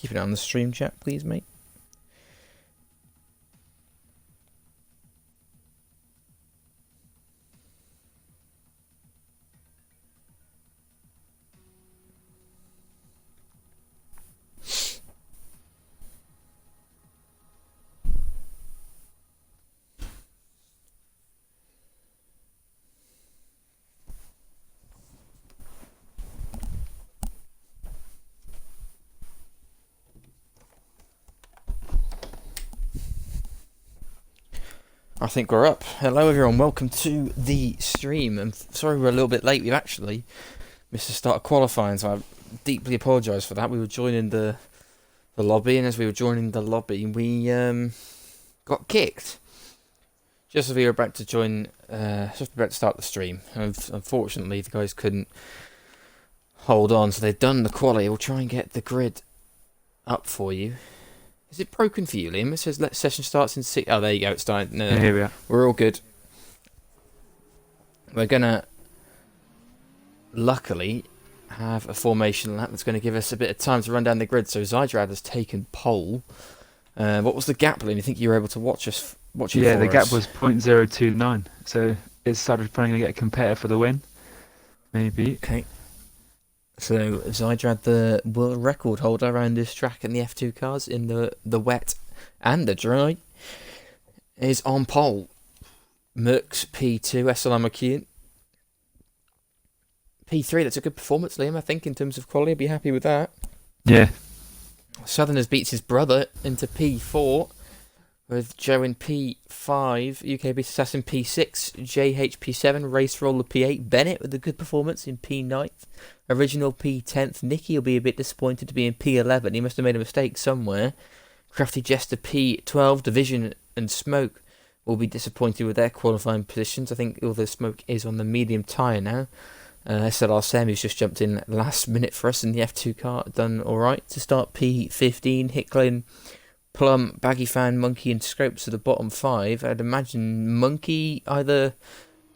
Keep it on the stream chat, please, mate. I think we're up. Hello everyone, welcome to the stream. I'm sorry we're a little bit late. We've actually missed the start of qualifying, so I deeply apologise for that. We were joining the lobby, and as we were joining the lobby, we got kicked. Just as we were about to join, just about to start the stream. Unfortunately, the guys couldn't hold on, so they've done the quali. We'll try and get the grid up for you. Is it broken for you, Liam? It says let session starts in 6. Oh, there you go. It's starting. No, here we are. We're all good. We're gonna, luckily, have a formation lap that's going to give us a bit of time to run down the grid. So Zydrad has taken pole. What was the gap, Liam? You think you were able to watch it? Yeah, the gap us? was 0.029. So is Zydrad planning to get a competitor for the win? Maybe. Okay. So Zydrad, the world record holder around this track in the F2 cars in the wet and the dry, is on pole. Mercs P2, SLR McKeon P3. That's a good performance, Liam. I think in terms of quality, I'd be happy with that. Yeah. Southerners beats his brother into P4 with Joe in P5, UK Beast Assassin P6, JH P7, Race Roller P8, Bennett with a good performance in P9th, Original P10th, Nicky will be a bit disappointed to be in P11, he must have made a mistake somewhere, Crafty Jester P12, Division and Smoke will be disappointed with their qualifying positions. I think all the Smoke is on the medium tyre now. SLR Sam, who's just jumped in last minute for us in the F2 car, done alright to start P15, Hicklin, Plum, Baggy Fan, Monkey and Scopes to the bottom 5. I'd imagine Monkey either...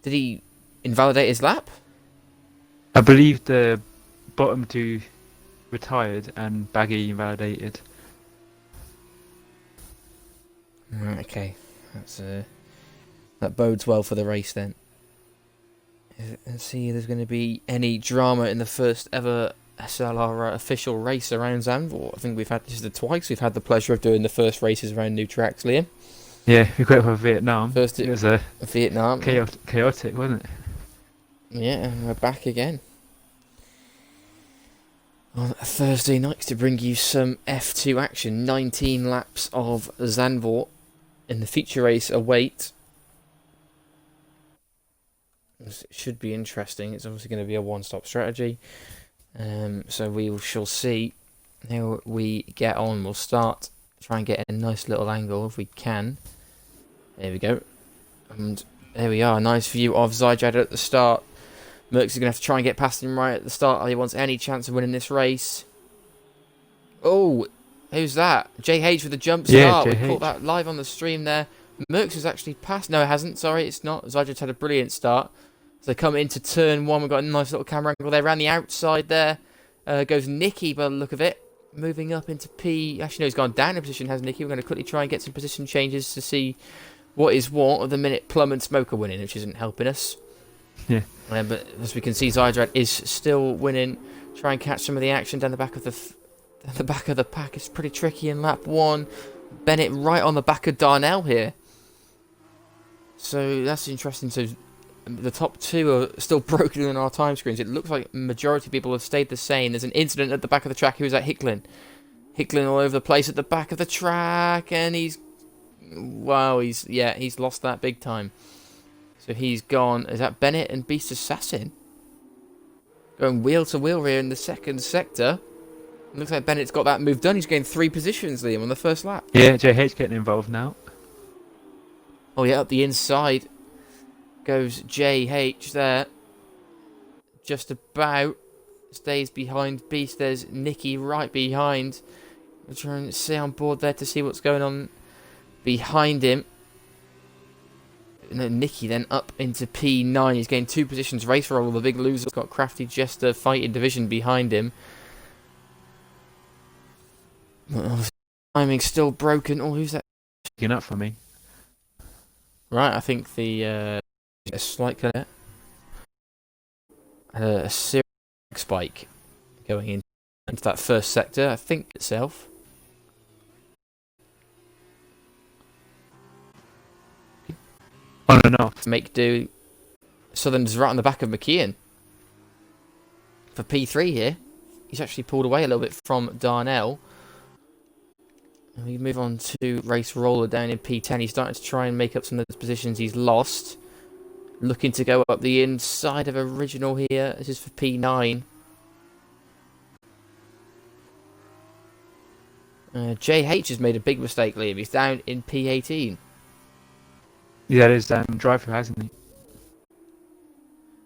Did he invalidate his lap? I believe the bottom two retired and Baggy invalidated. Right, okay. That's that bodes well for the race then. Let's see if there's going to be any drama in the first ever SLR official race around Zandvoort. I think we've had this twice. We've had the pleasure of doing the first races around new tracks, Liam. Yeah, we got it for Vietnam. First it was a Vietnam. Chaotic, wasn't it? Yeah, and we're back again on Thursday nights to bring you some F2 action. 19 laps of Zandvoort in the feature race await. It should be interesting. It's obviously going to be a one-stop strategy. So we shall see how we get on. We'll start, try and get a nice little angle if we can. There we go. And there we are. A nice view of Zydrad at the start. Mercs is going to have to try and get past him right at the start if he wants any chance of winning this race. Oh, who's that? JH with the jump start. Yeah, We caught that live on the stream there. Mercs has actually passed. No, it hasn't. Sorry, it's not. Zydrad's had a brilliant start. So they come into turn 1. We've got a nice little camera angle there. Around the outside there goes Nicky by the look of it. Moving up into P. Actually, no, he's gone down in position, has Nicky. We're going to quickly try and get some position changes to see what is what. At the minute, Plum and Smoke are winning, which isn't helping us. Yeah. But as we can see, Zydrad is still winning. Try and catch some of the action down the back of the pack. It's pretty tricky in lap 1. Bennett right on the back of Darnell here. So that's interesting. So the top 2 are still broken on our time screens. It looks like majority of people have stayed the same. There's an incident at the back of the track. Who's that? Hicklin. Hicklin all over the place at the back of the track, and he's lost that big time. So he's gone. Is that Bennett and Beast Assassin? Going wheel to wheel here in the second sector. It looks like Bennett's got that move done. He's gained 3 positions, Liam, on the first lap. Yeah, JH getting involved now. Oh yeah, up the inside goes JH there. Just about stays behind Beast. There's Nicky right behind. We're trying to stay on board there to see what's going on behind him. And then Nicky then up into P9. He's gained 2 positions. Race Roll, the big loser's got Crafty Jester fighting division behind him. Well, timing's still broken. Oh, who's that? Picking up for me. Right, I think the a slight kind of a serious spike going into that first sector. I think itself. On and off. Make do. Southern's right on the back of McKeon for P3 here. He's actually pulled away a little bit from Darnell. And we move on to Race Roller down in P10. He's starting to try and make up some of those positions he's lost. Looking to go up the inside of Original here. This is for P9. JH has made a big mistake, Liam. He's down in P18. Yeah, it is driver, hasn't he?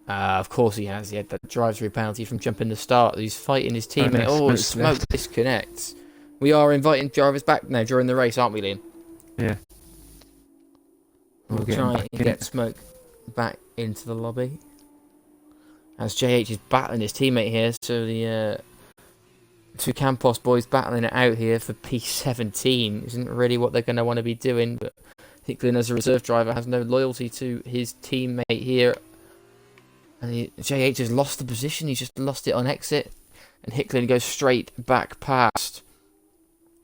Of course he has. He had that drive-through penalty from jumping the start. He's fighting his teammate. no, Oh, Smoke's Smoke left. disconnects. We are inviting drivers back now during the race, aren't we, Liam? Yeah. We'll get him try back and in. get Smoke back into the lobby. As JH is battling his teammate here, so the two Campos boys battling it out here for P17 isn't really what they're going to want to be doing, but Hicklin as a reserve driver has no loyalty to his teammate here. And JH has lost the position, he's just lost it on exit. And Hicklin goes straight back past.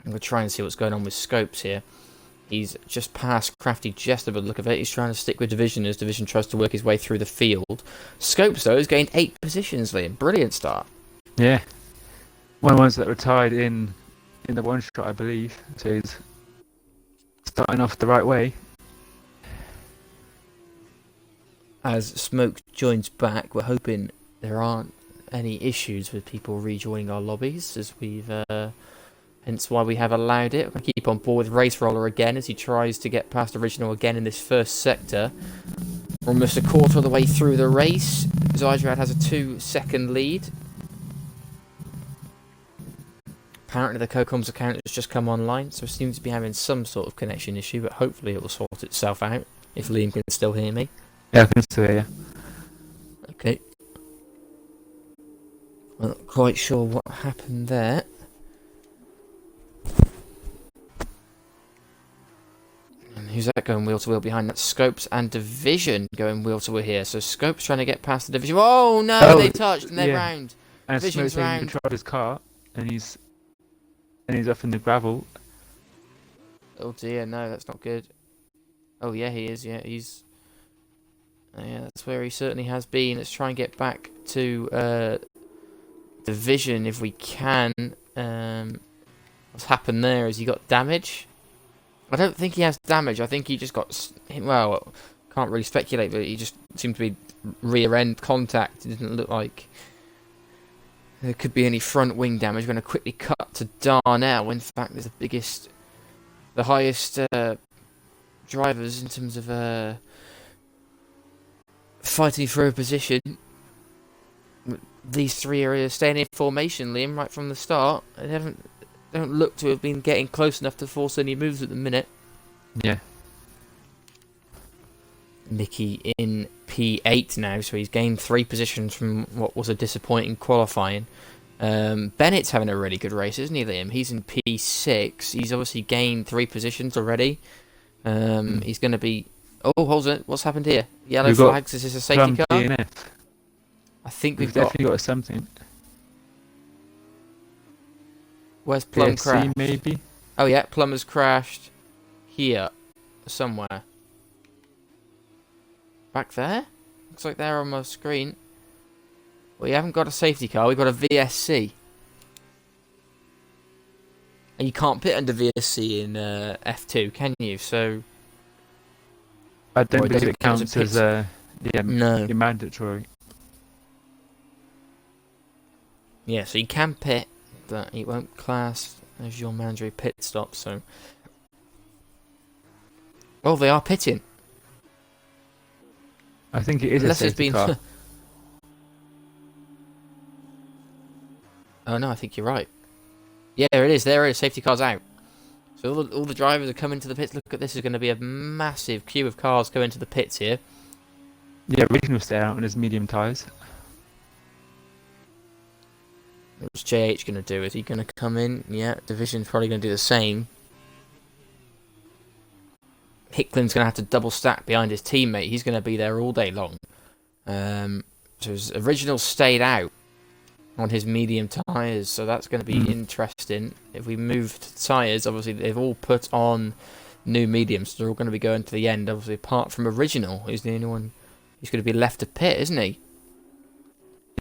And we'll try and see what's going on with Scopes here. He's just past Crafty Jester, but look at it, he's trying to stick with Division as Division tries to work his way through the field. Scopes, though, has gained 8 positions, Liam. Brilliant start. Yeah. One of the ones that were tied in the one shot, I believe. So he's starting off the right way. As Smoke joins back, we're hoping there aren't any issues with people rejoining our lobbies, as we've hence why we have allowed it. We're going to keep on board with Race Roller again as he tries to get past Original again in this first sector. We're almost a quarter of the way through the race. Zydrad has a 2-second lead. Apparently the CoComs account has just come online, so it seems to be having some sort of connection issue, but hopefully it will sort itself out, if Liam can still hear me. Yeah, I can still hear you. Okay. I'm not quite sure what happened there. And who's that going wheel to wheel behind? That's Scopes and Division going wheel to wheel here. So Scopes trying to get past the Division. Oh no, Oh, they touched and they're yeah. round. And Division's Smoke's round. in control of his car, and he's up in the gravel. Oh dear, no, that's not good. Oh yeah, he is. Yeah, he's. Yeah, that's where he certainly has been. Let's try and get back to Division if we can. What's happened there is he got damage. I don't think he has damage. I think he just got. Well, can't really speculate, but he just seemed to be rear end contact. It didn't look like there could be any front wing damage. We're going to quickly cut to Darnell. In fact, there's the highest drivers in terms of fighting for a position. These three are staying in formation, Liam, right from the start. They don't look to have been getting close enough to force any moves at the minute. Yeah. Mickey in P8 now, so he's gained 3 positions from what was a disappointing qualifying. Bennett's having a really good race, isn't he, Liam? He's in P6. He's obviously gained 3 positions already. He's going to be... Oh, hold on. What's happened here? Yellow flags. Is this a safety car? DNF. I think We've we've got... definitely got something. Where's Plum BSC crashed? maybe? Oh yeah, Plum has crashed here somewhere. Back there? Looks like they're on my screen. We haven't got a safety car, we've got a VSC. And you can't pit under VSC in F2, can you? So... I don't Or it believe doesn't it count counts as as No. mandatory. Yeah, so you can pit, but it won't class as your mandatory pit stop, so... Oh, they are pitting. I think it is Unless a it's safety been... car. Oh no, I think you're right. Yeah, there it is. There it is. Safety car's out. So all the drivers are coming to the pits. Look at this. Is going to be a massive queue of cars coming to the pits here. Yeah, Original stay out on his medium tyres. What's JH going to do? Is he going to come in? Yeah, Division's probably going to do the same. Hicklin's going to have to double stack behind his teammate. He's going to be there all day long. So his original stayed out on his medium tyres, so that's going to be interesting. If we move to tyres, obviously they've all put on new mediums, so they're all going to be going to the end. Obviously, apart from original, he's the only one who's going to be left to pit, isn't he?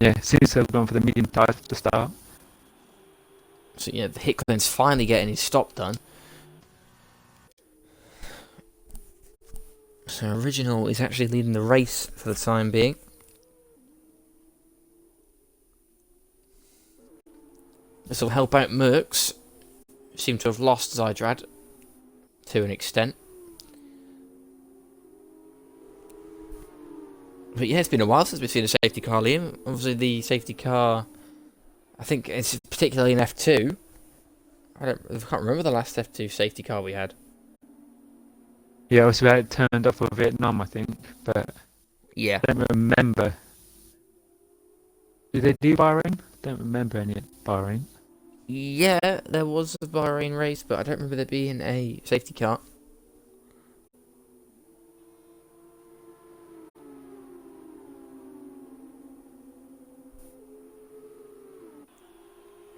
Yeah, seems to have gone for the medium tyres to start. So yeah, Hicklin's finally getting his stop done. So original is actually leading the race for the time being. This will help out Merckx, who seem to have lost Zydrad to an extent. But yeah, it's been a while since we've seen a safety car, Liam. Obviously, the safety car, I think it's particularly in F2. I can't remember the last F2 safety car we had. Yeah, it was about it turned off for Vietnam, I think, but Yeah. I don't remember. Did they do Bahrain? Don't remember any at Bahrain. Yeah, there was a Bahrain race, but I don't remember there being a safety car.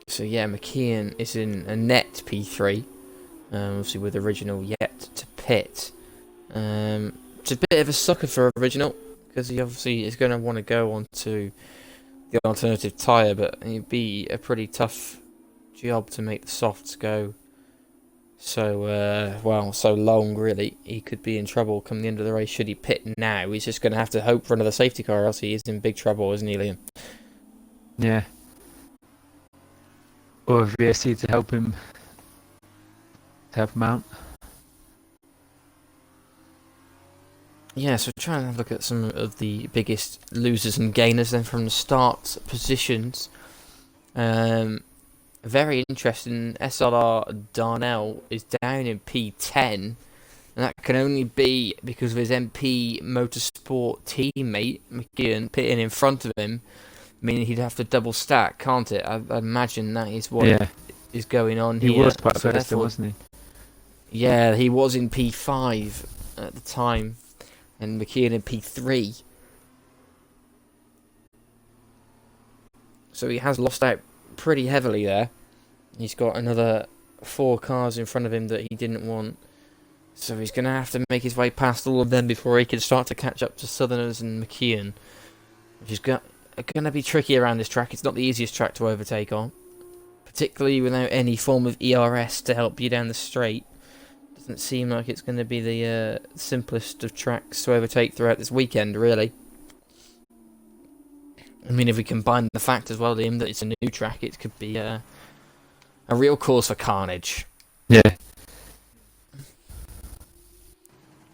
So yeah, McKeon is in a net P3, obviously with original yet to pit. It's a bit of a sucker for original, because he obviously is going to want to go onto the alternative tyre, but it'd be a pretty tough job to make the softs go so long, really. He could be in trouble come the end of the race should he pit now. He's just going to have to hope for another safety car, or else he is in big trouble, isn't he, Liam? Yeah. Or a VSC to help him out. Yeah, so try and have a look at some of the biggest losers and gainers then from the start positions. Very interesting, SLR Darnell is down in P10, and that can only be because of his MP Motorsport teammate, McKeon, pitting in front of him, meaning he'd have to double stack, can't it? I imagine that is what is going on here. He was quite so first, wasn't he? Yeah, he was in P5 at the time, and McKeon in P3. So he has lost out pretty heavily there. He's got another 4 cars in front of him that he didn't want. So he's going to have to make his way past all of them before he can start to catch up to Southerners and McKeon, which is going to be tricky around this track. It's not the easiest track to overtake on, particularly without any form of ERS to help you down the straight. Doesn't seem like it's going to be the simplest of tracks to overtake throughout this weekend, really. I mean, if we combine the fact as well, Liam, that it's a new track, it could be a real cause for carnage. Yeah.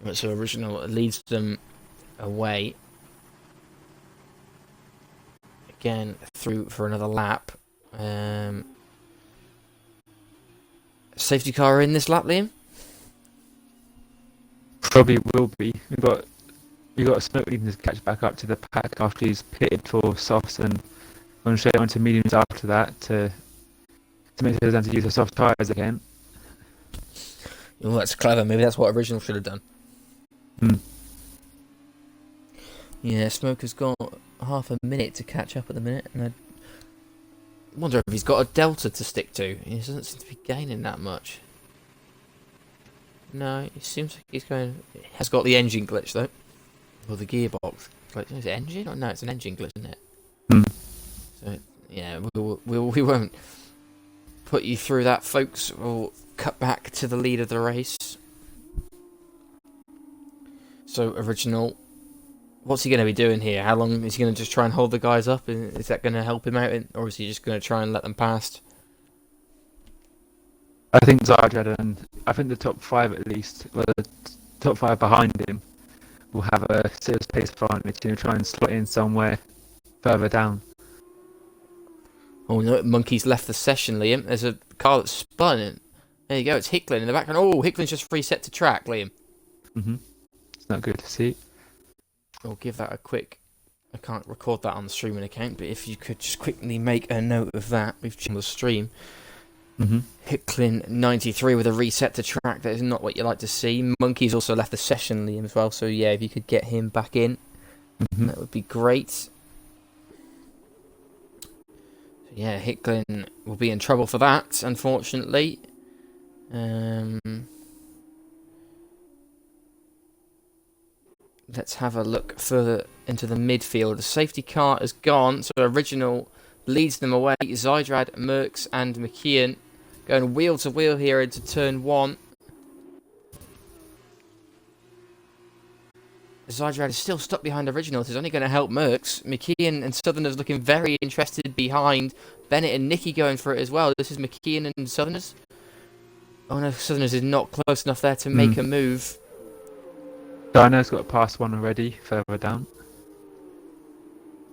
But so original leads them away. Again, through for another lap. Safety car in this lap, Liam? Probably will be. We've got a Smoke needing to catch back up to the pack after he's pitted for softs and gone straight onto mediums after that to make sure he doesn't use the soft tyres again. Well, that's clever. Maybe that's what original should have done. Yeah, Smoke has got half a minute to catch up at the minute, and I wonder if he's got a delta to stick to. He doesn't seem to be gaining that much. No, it seems like he's going. He has got the engine glitch though, or the gearbox glitch. Is it engine? Or no, it's an engine glitch, isn't it? So yeah, we won't put you through that, folks. We'll cut back to the lead of the race. So original, what's he going to be doing here? How long is he going to just try and hold the guys up? Is that going to help him out, or is he just going to try and let them past? I think Zydrad and I think the top 5 at least, well, the top 5 behind him will have a serious pace advantage and try and slot in somewhere further down. Oh no, Monkey's left the session, Liam. There's a car that's spun. There you go, it's Hicklin in the background. Oh, Hicklin's just reset to track, Liam. It's not good to see. I'll give that a quick I can't record that on the streaming account, but if you could just quickly make a note of that, we've changed the stream. Hicklin 93 with a reset to track. That is not what you like to see. Monkey's also left the session, Liam, as well. So yeah, if you could get him back in, that would be great. So, yeah, Hicklin will be in trouble for that, unfortunately. Let's have a look further into the midfield. The safety car is gone, so Original leads them away. Zydrad, Merckx and McKeon going wheel to wheel here into turn 1. Zydrad is still stuck behind Original. This is only going to help Merckx. McKeon and Southerners looking very interested behind. Bennett and Nicky going for it as well. This is McKeon and Southerners. Oh no, Southerners is not close enough there to make a move. Dino's got past one already, further down.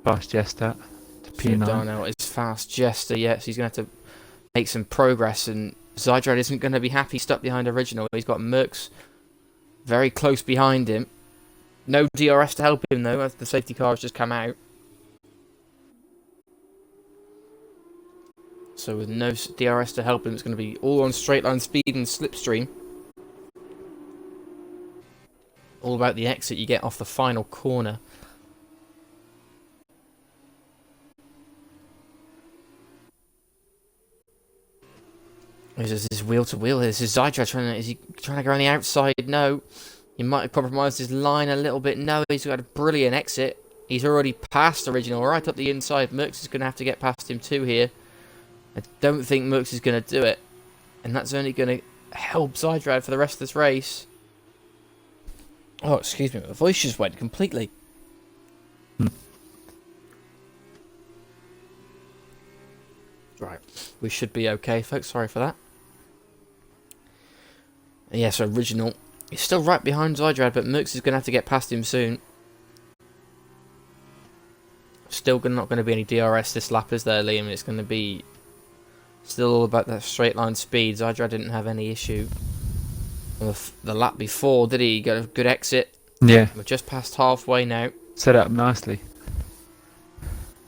Past Jester to P9. So Dino is fast Jester, yes, he's going to have to make some progress, and Zydrad isn't going to be happy stuck behind Original. He's got Merckx very close behind him. No DRS to help him though, as the safety car has just come out. So with no DRS to help him, it's going to be all on straight line speed and slipstream. All about the exit you get off the final corner. This is wheel to wheel. This is Zydrad is he trying to go on the outside? No. He might have compromised his line a little bit. No, he's got a brilliant exit. He's already passed Original right up the inside. Merckx is going to have to get past him too here. I don't think Merckx is going to do it. And that's only going to help Zydrad for the rest of this race. Oh, excuse me, my voice just went completely. Right, we should be okay, folks. Sorry for that. Yes, Original. He's still right behind Zydrad, but Merckx is going to have to get past him soon. Still not going to be any DRS this lap, is there, Liam? It's going to be still all about that straight line speed. Zydrad didn't have any issue the lap before, did he? Got a good exit. Yeah. We're just past halfway now. Set up nicely.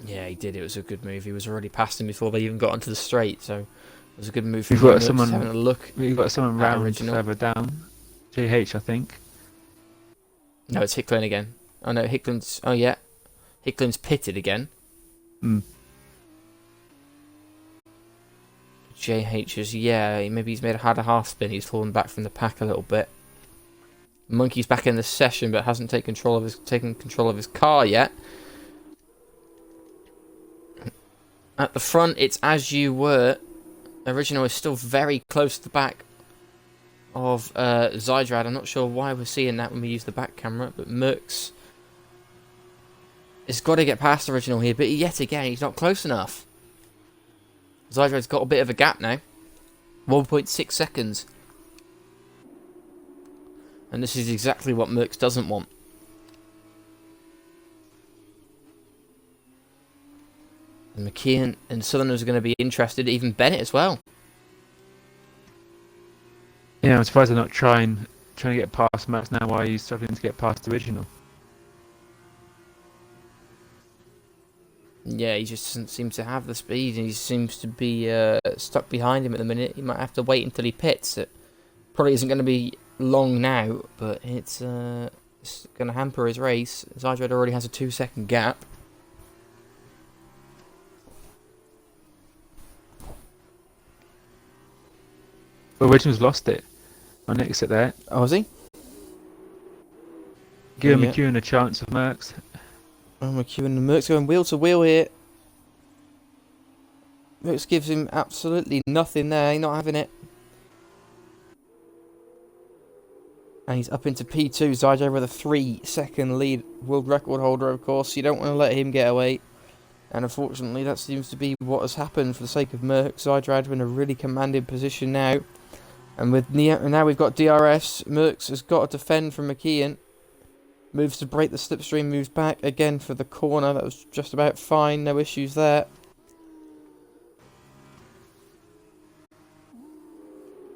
Yeah, he did. It was a good move. He was already past him before they even got onto the straight, so it was a good move. We've got someone having a look. We've got someone round Original. further down. JH, I think. No, it's Hicklin again. Oh no, Hicklin's. Oh yeah, Hicklin's pitted again. JH is, yeah, maybe he's had a half spin. He's fallen back from the pack a little bit. Monkey's back in the session, but hasn't taken control of his car yet. At the front, it's as you were. Original is still very close to the back of Zydrad. I'm not sure why we're seeing that when we use the back camera, but Merckx has got to get past Original here, but yet again, he's not close enough. Zydrad's got a bit of a gap now. 1.6 seconds. And this is exactly what Merckx doesn't want. And McKeon and Southerners are going to be interested, even Bennett as well. Yeah, I'm surprised they're not trying to get past Max now while he's struggling to get past Original. Yeah, he just doesn't seem to have the speed, and he seems to be stuck behind him at the minute. He might have to wait until he pits. It probably isn't going to be long now, but it's going to hamper his race. Zydrad already has a 2-second gap. But Original's lost it on exit there. Oh, has he? Give Yeah. McEwen a chance of Merckx. Oh, McEwen and Merckx going wheel to wheel here. Merckx gives him absolutely nothing there. He's not having it. And he's up into P2. Zydrad with a 3-second lead. World record holder, of course. You don't want to let him get away. And unfortunately, that seems to be what has happened for the sake of Merckx. Zydrad in a really commanding position now. And with now we've got DRS. Merckx has got to defend from McKeon. Moves to break the slipstream, moves back again for the corner. That was just about fine, no issues there.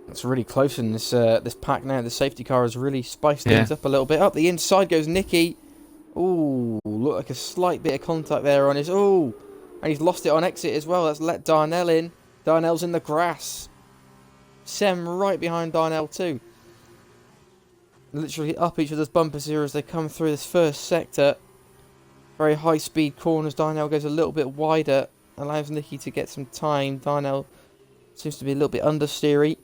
It's really close in this this pack now. The safety car has really spiced things up a little bit. Up the inside goes Nicky. Ooh, looked like a slight bit of contact there on his... Oh! And he's lost it on exit as well. That's let Darnell in. Darnell's in the grass. Sem right behind Darnell too. Literally up each other's bumpers here as they come through this first sector. Very high speed corners. Darnell goes a little bit wider. Allows Nicky to get some time. Darnell seems to be a little bit understeery.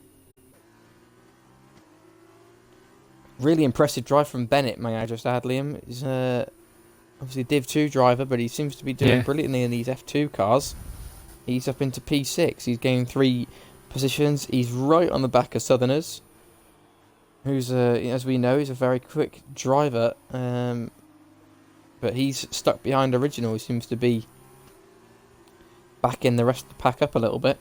Really impressive drive from Bennett, may I just add, Liam. He's obviously a Div 2 driver, but he seems to be doing brilliantly in these F2 cars. He's up into P6. He's gained 3 positions. He's right on the back of Southerners, who's, as we know, he's a very quick driver. But he's stuck behind Original. He seems to be backing the rest of the pack up a little bit.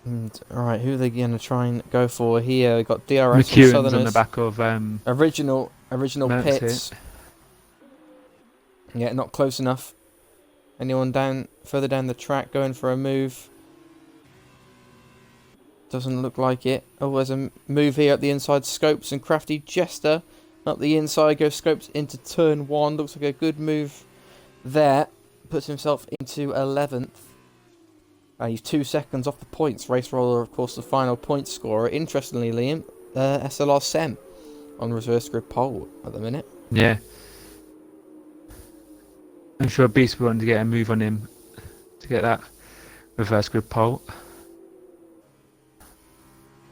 And, alright, who are they going to try and go for here? They've got DRS and Southerners. On the back of Original Merck's pits. Yeah, not close enough. Anyone further down the track going for a move? Doesn't look like it. Oh, there's a move here up the inside. Scopes and Crafty Jester up the inside. Goes Scopes into turn 1. Looks like a good move there. Puts himself into 11th. He's 2 seconds off the points. Race Roller, of course, the final point scorer. Interestingly, Liam, SLR Sem on reverse grid pole at the minute. Yeah. I'm sure Beast will want to get a move on him to get that reverse grid pole.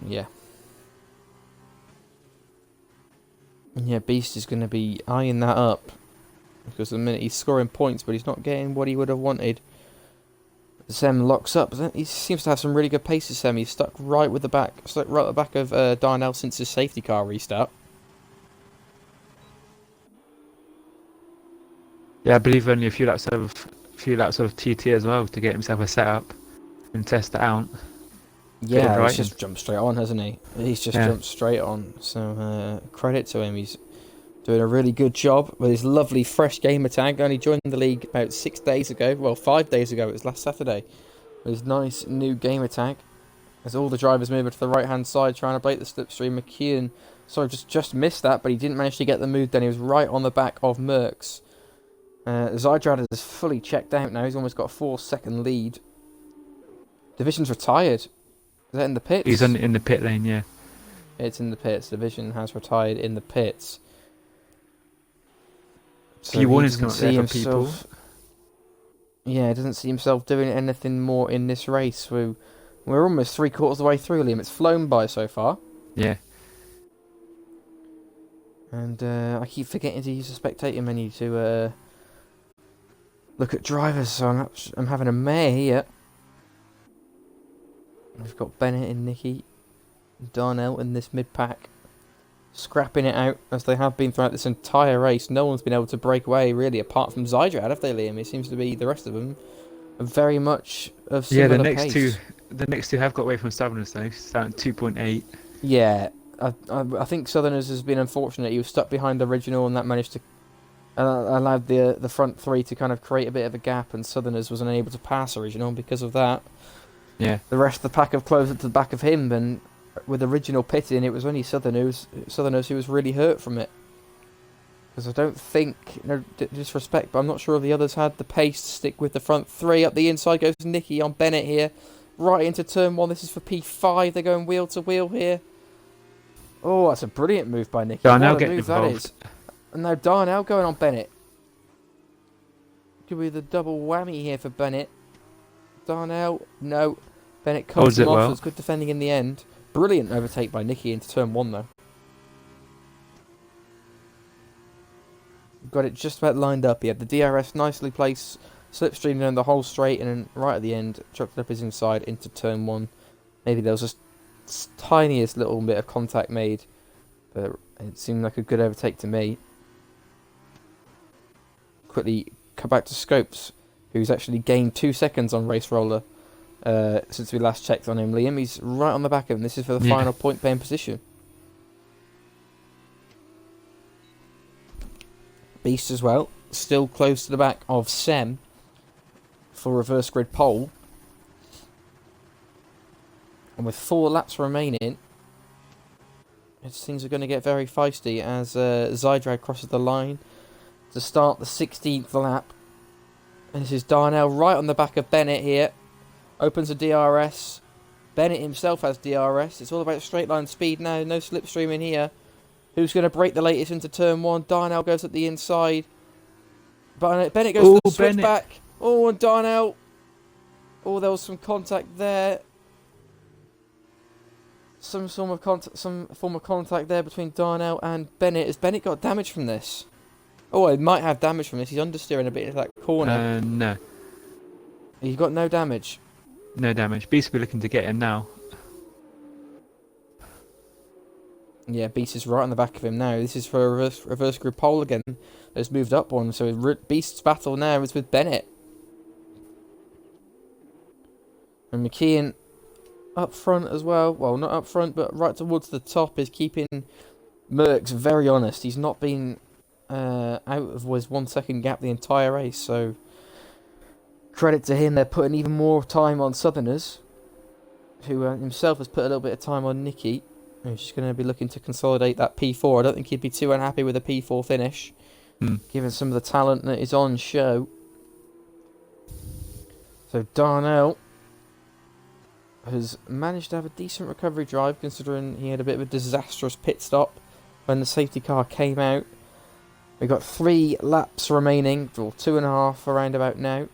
Yeah. Yeah, Beast is going to be eyeing that up. Because at the minute he's scoring points, but he's not getting what he would have wanted. Sem locks up. He seems to have some really good paces, Sem. He's stuck right at the back of Darnell since his safety car restart. Yeah, I believe only a few laps of TT as well to get himself a setup and test it out. Yeah, he's just jumped straight on, hasn't he? He's just jumped straight on. So credit to him. He's doing a really good job with his lovely fresh gamer tag. Only joined the league about 6 days ago. Well, 5 days ago. It was last Saturday. With his nice new gamer tag. As all the drivers move to the right-hand side trying to break the slipstream. McKeon, sorry, just missed that, but he didn't manage to get the move then. He was right on the back of Merckx. Zydrad is fully checked out now. He's almost got a 4-second lead. Division's retired. Is that in the pits? He's in the pit lane, yeah. It's in the pits. Division has retired in the pits. So few warnings come up there for people. Yeah, doesn't see himself doing anything more in this race. We're almost 3/4 of the way through, Liam. It's flown by so far. Yeah. And I keep forgetting to use the spectator menu to look at drivers, so I'm having a mare here. We've got Bennett and Nicky, Darnell in this mid-pack, scrapping it out as they have been throughout this entire race. No one's been able to break away, really, apart from Zydrad, have they, Liam? It seems to be the rest of them are very much of similar pace. The next two have got away from Southerners, though, starting 2.8. Yeah, I think Southerners has been unfortunate. He was stuck behind Original, and that managed to allowed the front 3 to kind of create a bit of a gap, and Southerners was unable to pass Original because of that. Yeah. The rest of the pack have closed up to the back of him, and with Original pitting, it was only Southerners who was really hurt from it. Because I don't think, no disrespect, but I'm not sure if the others had the pace to stick with the front 3. Up the inside goes Nicky on Bennett here, right into turn 1. This is for P5. They're going wheel to wheel here. Oh, that's a brilliant move by Nicky. Darnell getting involved. And now Darnell going on Bennett. Could be the double whammy here for Bennett. Darnell, no. Bennett cuts him off. Well. It was good defending in the end. Brilliant overtake by Nicky into turn 1, though. Got it just about lined up. He had the DRS nicely placed, slipstream down the whole straight, and then right at the end, chucked up his inside into turn 1. Maybe there was just tiniest little bit of contact made, but it seemed like a good overtake to me. Quickly come back to Scopes, who's actually gained 2 seconds on Race Roller since we last checked on him. Liam, he's right on the back of him. This is for the final point paying position. Beast as well, still close to the back of Sem for reverse grid pole. And with 4 laps remaining, things are going to get very feisty as Zydrad crosses the line to start the 16th lap. And this is Darnell right on the back of Bennett here. Opens a DRS. Bennett himself has DRS. It's all about straight line speed now. No slipstream in here. Who's going to break the latest into turn 1? Darnell goes up the inside. Bennett goes to the switchback. Oh, and Darnell. Oh, there was some contact there. Some form of contact there between Darnell and Bennett. Has Bennett got damage from this? Oh, he might have damage from this. He's understeering a bit into that corner. No. He's got no damage. No damage. Beast will be looking to get him now. Yeah, Beast is right on the back of him now. This is for a reverse grid pole again. Has moved up one. So Beast's battle now is with Bennett. And McKeon up front as well. Well, not up front, but right towards the top is keeping Merckx very honest. He's not been out of his 1 second gap the entire race. So credit to him. They're putting even more time on Southerners, who himself has put a little bit of time on Nicky. He's just going to be looking to consolidate that P4. I don't think he'd be too unhappy with a P4 finish, given some of the talent that is on show. So Darnell has managed to have a decent recovery drive, considering he had a bit of a disastrous pit stop when the safety car came out. We've got 3 laps remaining, or 2.5 around about now.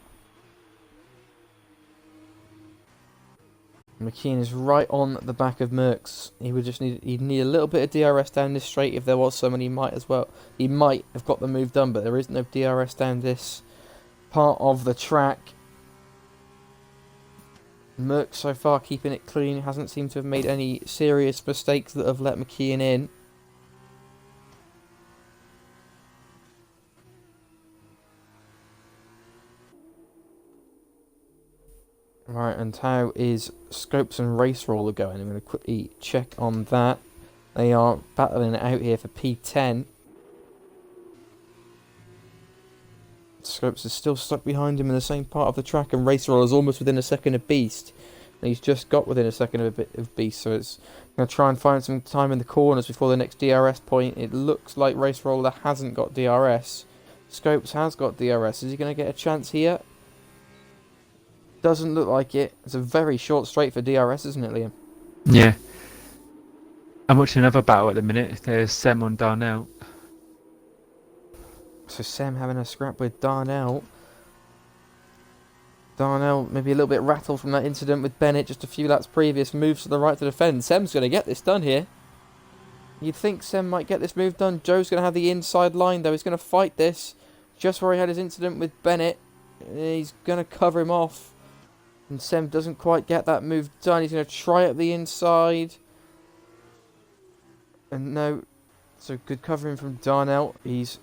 McKeon is right on the back of Merckx. He'd need a little bit of DRS down this straight if there was some, and he might have got the move done, but there is no DRS down this part of the track. Merckx so far keeping it clean, hasn't seemed to have made any serious mistakes that have let McKeon in. Right, and how is Scopes and Race Roller going? I'm going to quickly check on that. They are battling it out here for P10. Scopes is still stuck behind him in the same part of the track, and Race Roller is almost within a second of Beast. And he's just got within a second of a bit of Beast, so it's going to try and find some time in the corners before the next DRS point. It looks like Race Roller hasn't got DRS. Scopes has got DRS. Is he going to get a chance here? Doesn't look like it. It's a very short straight for DRS, isn't it, Liam? Yeah. I'm watching another battle at the minute. There's Sem on Darnell. So Sem having a scrap with Darnell. Darnell maybe a little bit rattled from that incident with Bennett just a few laps previous. Moves to the right to defend. Sem's going to get this done here. You'd think Sem might get this move done. Joe's going to have the inside line though. He's going to fight this. Just where he had his incident with Bennett. He's going to cover him off. And Sem doesn't quite get that move done. He's going to try at the inside. And no. So good covering from Darnell. He's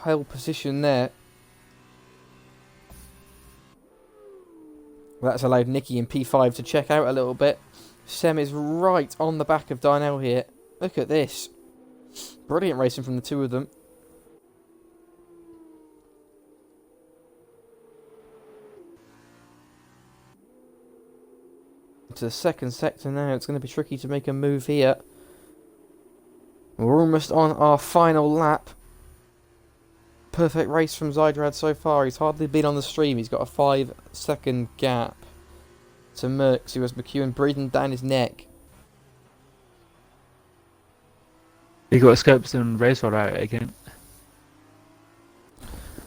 held position there. Well, that's allowed Nicky in P5 to check out a little bit. Sem is right on the back of Darnell here. Look at this. Brilliant racing from the two of them. To the second sector now. It's going to be tricky to make a move here. We're almost on our final lap. Perfect race from Zydrad so far. He's hardly been on the stream. He's got a 5-second gap to Merckx, who has McEwen breathing down his neck. You got Scopes and Razor out again.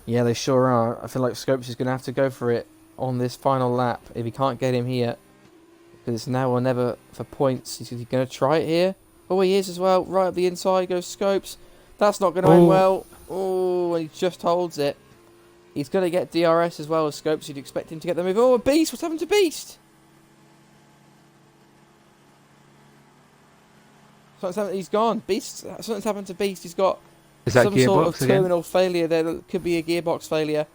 Yeah, they sure are. I feel like Scopes is going to have to go for it on this final lap if he can't get him here. Because it's now or never for points. Is he going to try it here? Oh, he is as well. Right up the inside goes Scopes. That's not going to end well. Oh, and he just holds it. He's going to get DRS as well as Scopes. You'd expect him to get the move. Oh, Beast! What's happened to Beast? He's gone. Beast. Something's happened to Beast. He's got some sort of terminal failure there. That could be a gearbox failure.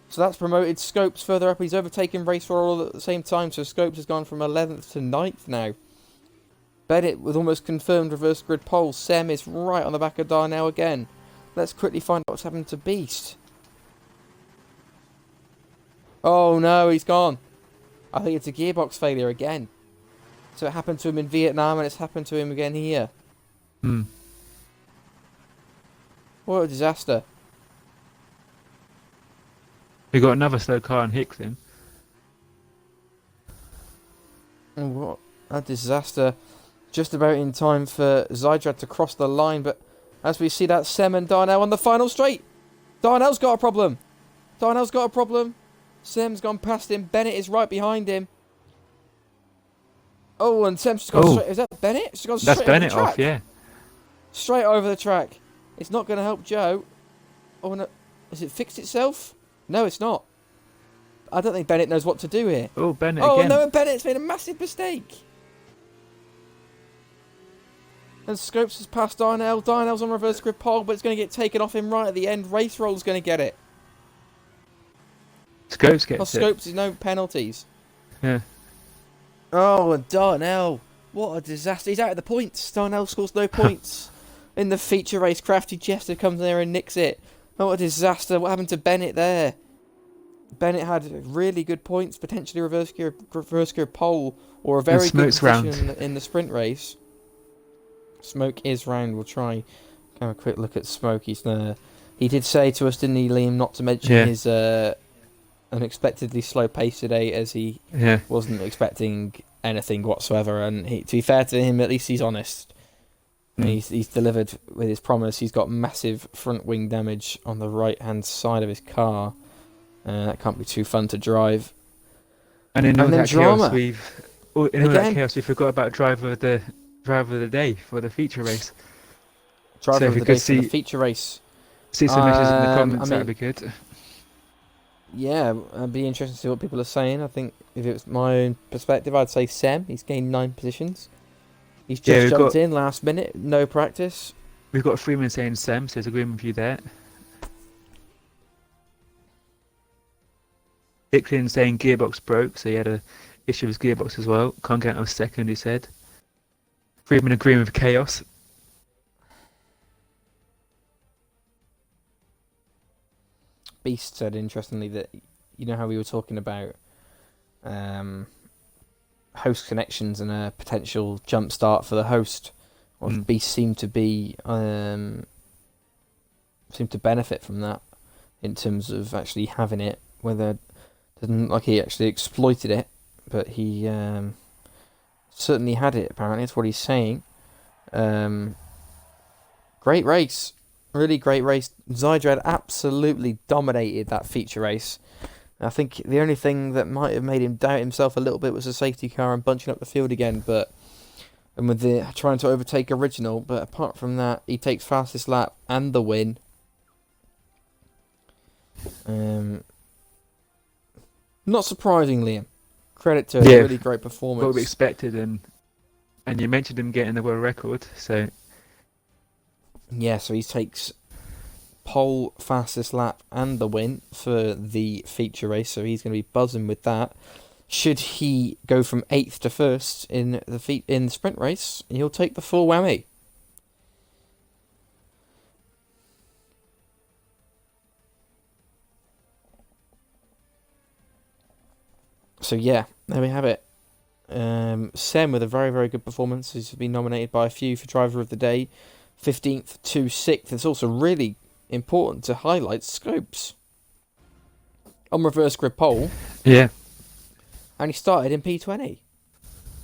So that's promoted Scopes further up. He's overtaken Race Roll at the same time. So Scopes has gone from 11th to 9th now. Bennett with almost confirmed reverse grid pole. Sem is right on the back of Darnell again. Let's quickly find out what's happened to Beast. Oh no, he's gone. I think it's a gearbox failure again. So it happened to him in Vietnam and it's happened to him again here. Hmm. What a disaster. We got another slow car on Hicklin. And what a disaster. Just about in time for Zydrad to cross the line, but as we see that Sem and Darnell on the final straight. Darnell's got a problem. Darnell's got a problem. Sem's gone past him. Bennett is right behind him. Oh, and Sem's just gone straight. Is that Bennett? She's gone straight That's over Bennett the track. off, yeah. Straight over the track. It's not going to help Joe. Oh, no. Has it fixed itself? No, it's not. I don't think Bennett knows what to do here. Oh, Bennett Oh, again. no, Bennett's made a massive mistake. And Scopes has passed Darnell. Darnell's on reverse grid pole, but it's going to get taken off him right at the end. Race Roll's going to get it. Scopes gets it. Scopes is no penalties. Yeah. Oh, and Darnell. What a disaster. He's out of the points. Darnell scores no points. In the feature race, Crafty Jester comes in there and nicks it. Oh, what a disaster. What happened to Bennett there? Bennett had really good points, potentially reverse gear pole, or a very good position in the sprint race. Smoke is round. We'll try have a quick look at Smoke. He did say to us, didn't he, Liam, not to mention his unexpectedly slow pace today, as he wasn't expecting anything whatsoever. And to be fair to him, at least he's honest. He's delivered with his promise. He's got massive front wing damage on the right hand side of his car. That can't be too fun to drive. And in all that chaos, we forgot about driver of the day for the feature race. Driver of the day for the feature race. See some messages in the comments. That'd be good. Yeah, it'd be interesting to see what people are saying. I think if it was my own perspective, I'd say Sem. He's gained 9 positions. He's just jumped in last minute, no practice. We've got Freeman saying Sem, so there's agreement with you there. Hicklin saying gearbox broke, so he had a issue with his gearbox as well. Can't get out of second, he said. Freeman agreeing with Chaos. Beast said, interestingly, that you know how we were talking about host connections and a potential jump start for the host. Well, Beast seemed to benefit from that in terms of actually having it. Whether didn't look like he actually exploited it, but he certainly had it. Apparently, that's what he's saying. Great race. Really great race. Zydrad absolutely dominated that feature race. I think the only thing that might have made him doubt himself a little bit was the safety car and bunching up the field again, and with the trying to overtake Original. But apart from that, he takes fastest lap and the win. Not surprising, Liam. Credit to a really great performance. What we expected, and you mentioned him getting the world record, so. Yeah, so he takes pole, fastest lap, and the win for the feature race. So he's going to be buzzing with that. Should he go from 8th to 1st in the sprint race, he'll take the full whammy. So yeah, there we have it. Sem with a very, very good performance. He's been nominated by a few for Driver of the Day. 15th to 6th. It's also really important to highlight Scopes on reverse grid pole. Yeah. And he started in P20.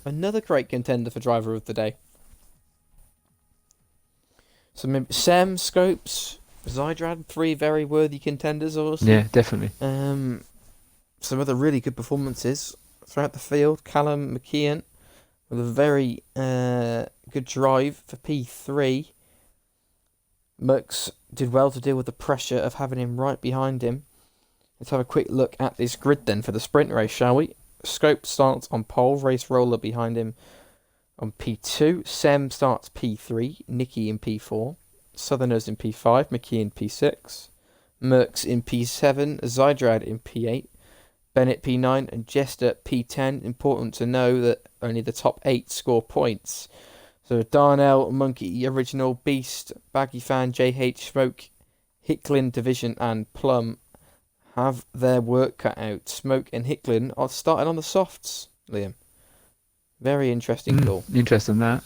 Another great contender for Driver of the Day. So maybe Sem, Scopes, Zydrad, 3 very worthy contenders also. Yeah, definitely. Some other really good performances throughout the field. Callum McKeon with a very good drive for P3. Mux did well to deal with the pressure of having him right behind him. Let's have a quick look at this grid then for the sprint race, shall we? Scope starts on pole, Race Roller behind him on P2. Sem starts P3, Nicky in P4. Southerners in P5, McKee in P6. Merckx in P7, Zydrad in P8. Bennett P9 and Jester P10. Important to know that only the top 8 score points. So Darnell, Monkey, Original, Beast, Baggy Fan, JH, Smoke, Hicklin, Division and Plum have their work cut out. Smoke and Hicklin are starting on the softs, Liam. Very interesting call. Interesting that.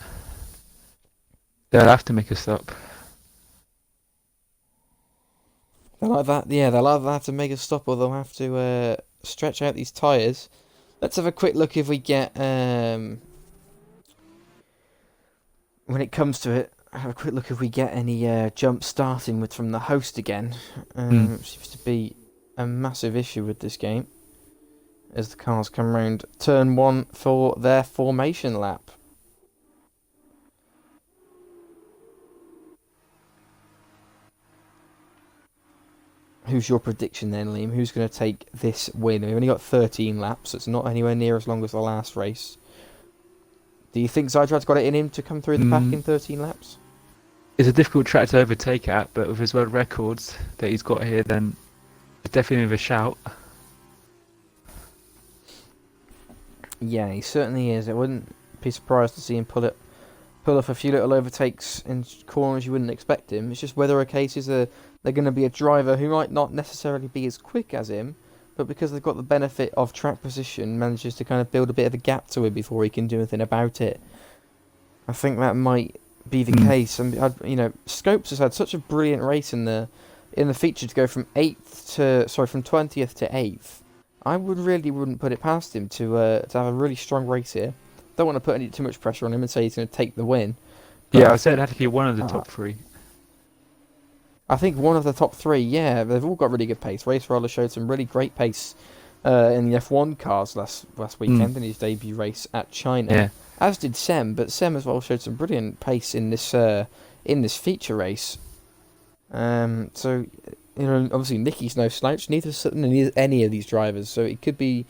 They'll have to make a stop. They'll like that, yeah, they'll either have to make a stop or they'll have to stretch out these tyres. Let's have a quick look if we get, when it comes to it, have a quick look if we get any jump starting with from the host again. Seems to be a massive issue with this game as the cars come round turn 1 for their formation lap. Who's your prediction then, Liam? Who's going to take this win? We've only got 13 laps, so it's not anywhere near as long as the last race. Do you think Zydrad's got it in him to come through the pack in 13 laps? It's a difficult track to overtake at, but with his world records that he's got here, then it's definitely with a shout. Yeah, he certainly is. I wouldn't be surprised to see him pull off a few little overtakes in corners you wouldn't expect him. It's just whether a case is they're going to be a driver who might not necessarily be as quick as him, but because they've got the benefit of track position, manages to kind of build a bit of a gap to him before he can do anything about it. I think that might be the case. And Scopes has had such a brilliant race in the feature to go from 20th to 8th. I wouldn't put it past him to have a really strong race here. Don't want to put too much pressure on him and say he's going to take the win. Yeah, I said it'd have to be one of the top 3. I think one of the top 3, yeah, they've all got really good pace. Race Roller showed some really great pace in the F1 cars last weekend in his debut race at China. Yeah. As did Sem, but Sem as well showed some brilliant pace in this feature race. So, obviously Nicky's no slouch, neither is any of these drivers, so it could be,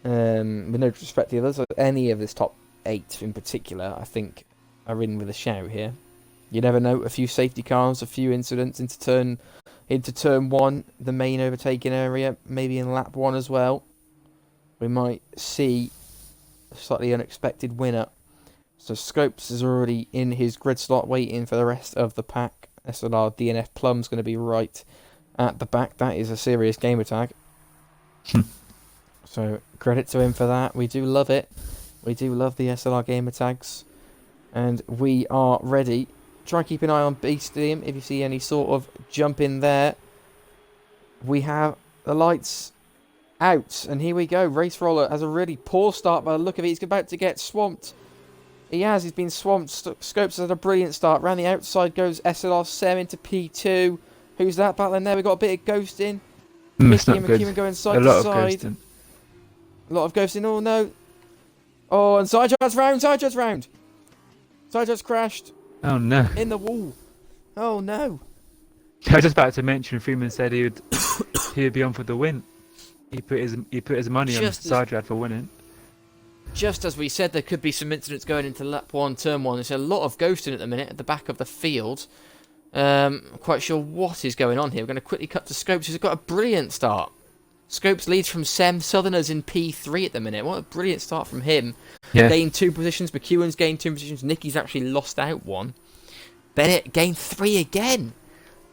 with no disrespect to the others, any of this top 8 in particular, I think, are in with a shout here. You never know, a few safety cars, a few incidents into turn 1, the main overtaking area, maybe in lap 1 as well. We might see a slightly unexpected winner. So Scopes is already in his grid slot waiting for the rest of the pack. SLR DNF Plum's going to be right at the back. That is a serious gamer tag. So credit to him for that. We do love it. We do love the SLR gamer tags. And we are ready. Try and keep an eye on Beastium if you see any sort of jump in there. We have the lights out. And here we go. Race Roller has a really poor start by the look of it. He's about to get swamped. He's been swamped. Scopes has had a brilliant start. Round the outside goes SLR Sem into P2. Who's that battling there? We've got a bit of ghosting. Mickey and McEwen going side to side. A lot of ghosting. Oh no. Oh, and Sidrad's round. Sidrad's crashed. Oh no. In the wall. Oh no. I was just about to mention Freeman said he would be on for the win. He put his money on Sidrad for winning. Just as we said, there could be some incidents going into lap 1, turn 1. There's a lot of ghosting at the minute at the back of the field. I'm quite sure what is going on here. We're going to quickly cut to Scopes, who's got a brilliant start. Scopes leads from Sem. Southerners in P3 at the minute. What a brilliant start from him. Yeah. Gained 2 positions. McEwen's gained 2 positions. Nicky's actually lost out 1. Bennett gained 3 again.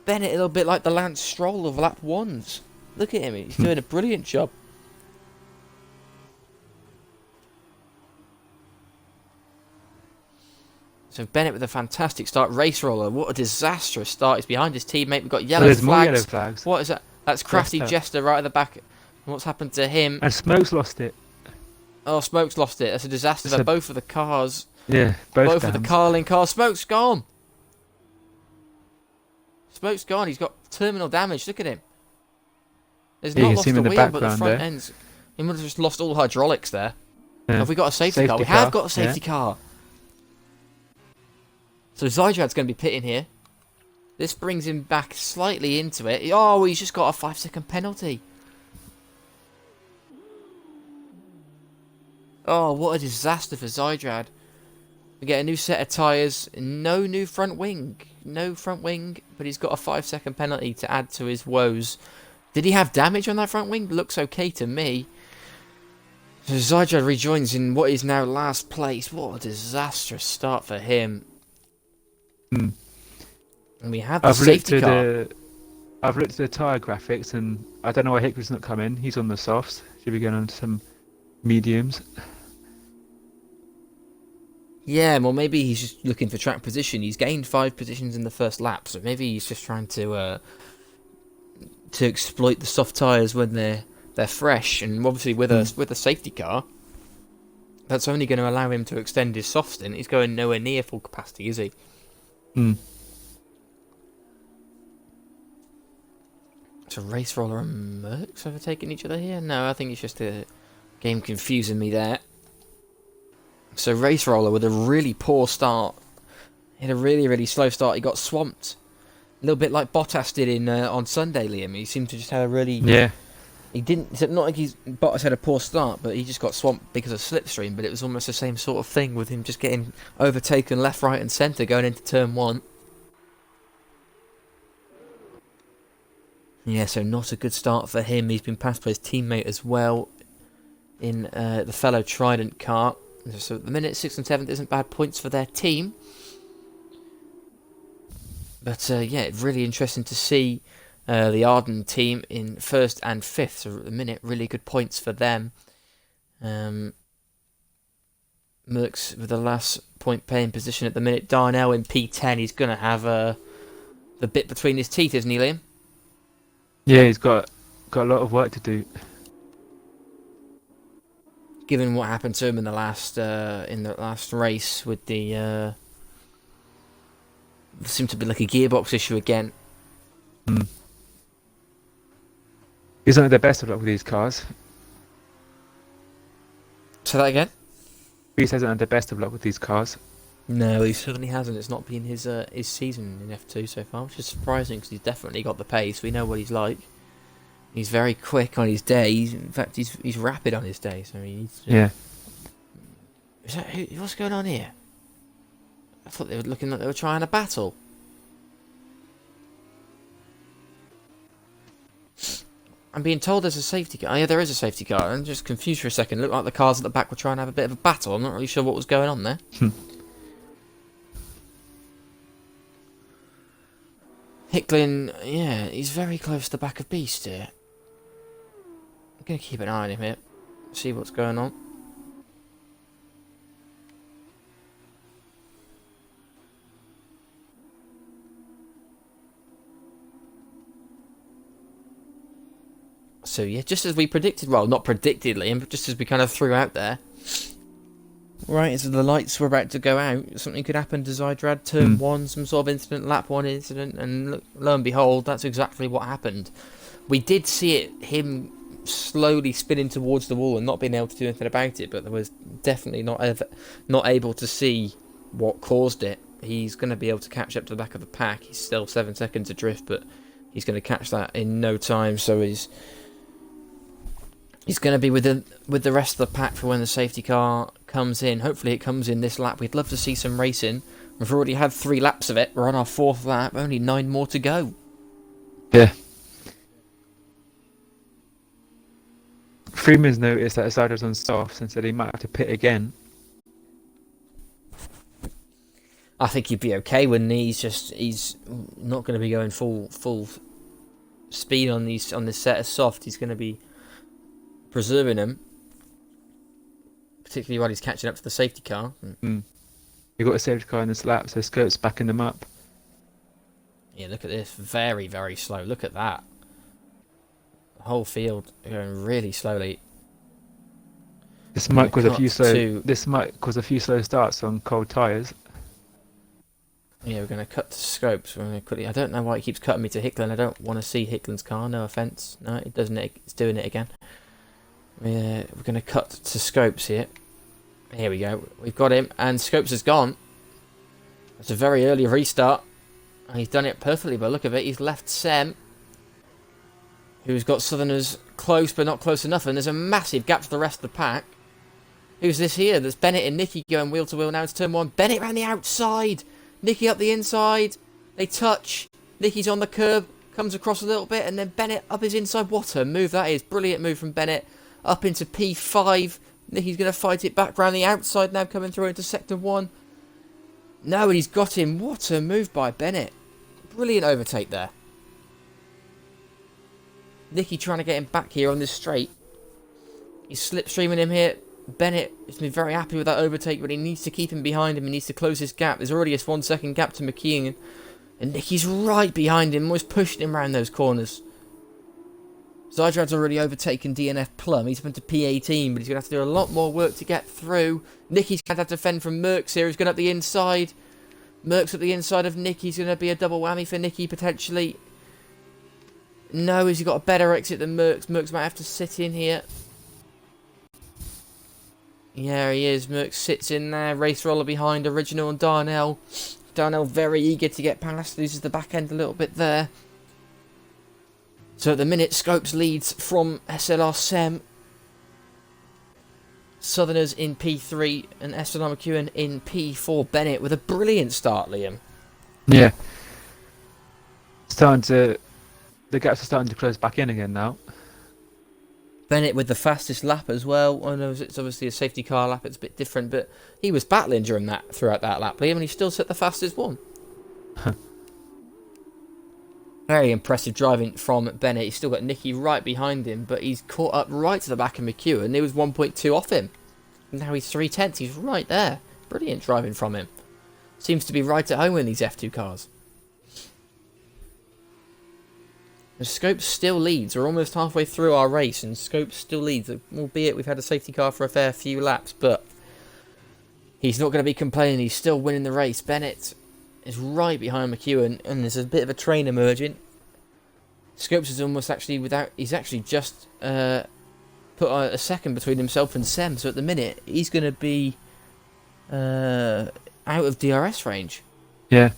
Bennett a little bit like the Lance Stroll of lap 1s. Look at him. He's doing a brilliant job. So Bennett with a fantastic start. Race Roller, what a disastrous start. He's behind his teammate. We've got yellow flags. More yellow flags. What is that? That's Crafty Jester right at the back. What's happened to him? And Smoke's lost it. Oh, Smoke's lost it. That's a disaster for both of the cars. Yeah, both of the Carling cars. Smoke's gone. Smoke's gone. He's got terminal damage. Look at him. There's not lost the wheel, but the front ends. He must have just lost all hydraulics there. Yeah. Have we got a safety car? We have got a safety car. So Zydrad's going to be pitting here. This brings him back slightly into it. Oh, he's just got a 5-second penalty. Oh, what a disaster for Zydrad. We get a new set of tyres. No new front wing. No front wing, but he's got a 5-second penalty to add to his woes. Did he have damage on that front wing? Looks okay to me. So Zydrad rejoins in what is now last place. What a disastrous start for him. And we have the safety car. I've looked at the tyre graphics, and I don't know why Hickory's not come in. He's on the softs. Should be going on some mediums. Yeah, well, maybe he's just looking for track position. He's gained 5 positions in the first lap, so maybe he's just trying to exploit the soft tyres when they're fresh. And obviously, with a safety car, that's only going to allow him to extend his soft stint. He's going nowhere near full capacity, is he? Mm. So Race Roller and Mercs overtaking each other here? No, I think it's just a game confusing me there. So Race Roller with a really poor start. He had a really, really slow start. He got swamped. A little bit like Bottas did in on Sunday, Liam. He seemed to just have a really... Yeah. He didn't... It's not like Bottas had a poor start, but he just got swamped because of slipstream. But it was almost the same sort of thing with him just getting overtaken left, right and centre going into turn 1. Yeah, so not a good start for him. He's been passed by his teammate as well in the fellow Trident car. So at the minute, 6th and 7th isn't bad points for their team. But yeah, really interesting to see the Arden team in 1st and 5th. So at the minute, really good points for them. Merckx with the last point paying position at the minute. Darnell in P10. He's going to have the bit between his teeth, isn't he, Liam? Yeah, he's got a lot of work to do. Given what happened to him in the last race with the seemed to be like a gearbox issue again. Mm. He's not the best of luck with these cars. Say that again? Reese hasn't had the best of luck with these cars. No, he certainly hasn't. It's not been his season in F2 so far, which is surprising because he's definitely got the pace. We know what he's like. He's very quick on his day. In fact, he's rapid on his day. So he needs to... Yeah. Is that what's going on here? I thought they were looking like they were trying a battle. I'm being told there's a safety car. Oh, yeah, there is a safety car. I'm just confused for a second. It looked like the cars at the back were trying to have a bit of a battle. I'm not really sure what was going on there. Hicklin, yeah, he's very close to the back of Beast here. I'm going to keep an eye on him here. See what's going on. So yeah, just as we predicted, well, not predicted, Liam, but just as we kind of threw out there. Right, as the lights were about to go out, something could happen to Zydrad. Turn 1, some sort of incident, lap 1 incident, and lo and behold, that's exactly what happened. We did see him slowly spinning towards the wall and not being able to do anything about it, but there was definitely not able to see what caused it. He's going to be able to catch up to the back of the pack. He's still 7 seconds adrift, but he's going to catch that in no time, so he's going to be with the rest of the pack for when the safety car comes in. Hopefully it comes in this lap. We'd love to see some racing. We've already had 3 laps of it. We're on our 4th lap. Only 9 more to go. Yeah. Freeman's noticed that Zydrad was on softs and said he might have to pit again. I think he'd be okay when he's not going to be going full speed on this set of soft. He's going to be preserving him, particularly while he's catching up to the safety car. You've got a safety car in this lap, so Scope's backing them up. Yeah, look at this. Very, very slow. Look at that. The whole field going really slowly. This might cause a few slow starts on cold tyres. Yeah, we're going to cut to Scopes. We're going to quickly. I don't know why it keeps cutting me to Hicklin. I don't want to see Hicklin's car. No offence. No, it doesn't. It's doing it again. We're going to cut to Scopes here. Here we go. We've got him, and Scopes is gone. It's a very early restart. And he's done it perfectly by the look of it. He's left Sem, who's got Southerners close, but not close enough. And there's a massive gap to the rest of the pack. Who's this here? There's Bennett and Nicky going wheel to wheel now. It's turn 1. Bennett around the outside. Nicky up the inside. They touch. Nicky's on the curb. Comes across a little bit. And then Bennett up his inside. What a move that is. Brilliant move from Bennett. Up into P5. Nicky's going to fight it back round the outside now, coming through into Sector 1. No, and he's got him. What a move by Bennett. Brilliant overtake there. Nicky trying to get him back here on this straight. He's slipstreaming him here. Bennett has been very happy with that overtake, but he needs to keep him behind him. He needs to close his gap. There's already a 1 second gap to McKeon, and Nicky's right behind him, almost pushing him around those corners. Zydrad's already overtaken DNF Plum. He's been to P18, but he's going to have to do a lot more work to get through. Nicky's going to have to defend from Merckx here. He's going up the inside. Merckx up the inside of Nicky. He's going to be a double whammy for Nicky, potentially. No, he's got a better exit than Merckx. Merckx might have to sit in here. Yeah, he is. Merckx sits in there. Race roller behind Original and Darnell. Darnell very eager to get past. Loses the back end a little bit there. So at the minute, Scopes leads from SLR Sem. Southerners in P3 and SLR McEwen in P4. Bennett with a brilliant start, Liam. Yeah. The gaps are starting to close back in again now. Bennett with the fastest lap as well. I know it's obviously a safety car lap, it's a bit different, but he was battling throughout that lap, Liam, and he still set the fastest one. Very impressive driving from Bennett. He's still got Nicky right behind him, but he's caught up right to the back of McEwen. He was 1.2 off him. Now he's 3/10. He's right there. Brilliant driving from him. Seems to be right at home in these F2 cars. And Scopes still leads. We're almost halfway through our race, and Scopes still leads. Albeit we've had a safety car for a fair few laps, but he's not going to be complaining. He's still winning the race. Bennett is right behind McEwen, and there's a bit of a train emerging. Scopes is almost actually without. He's actually just put a second between himself and Sem. So at the minute, he's going to be out of DRS range. Yeah.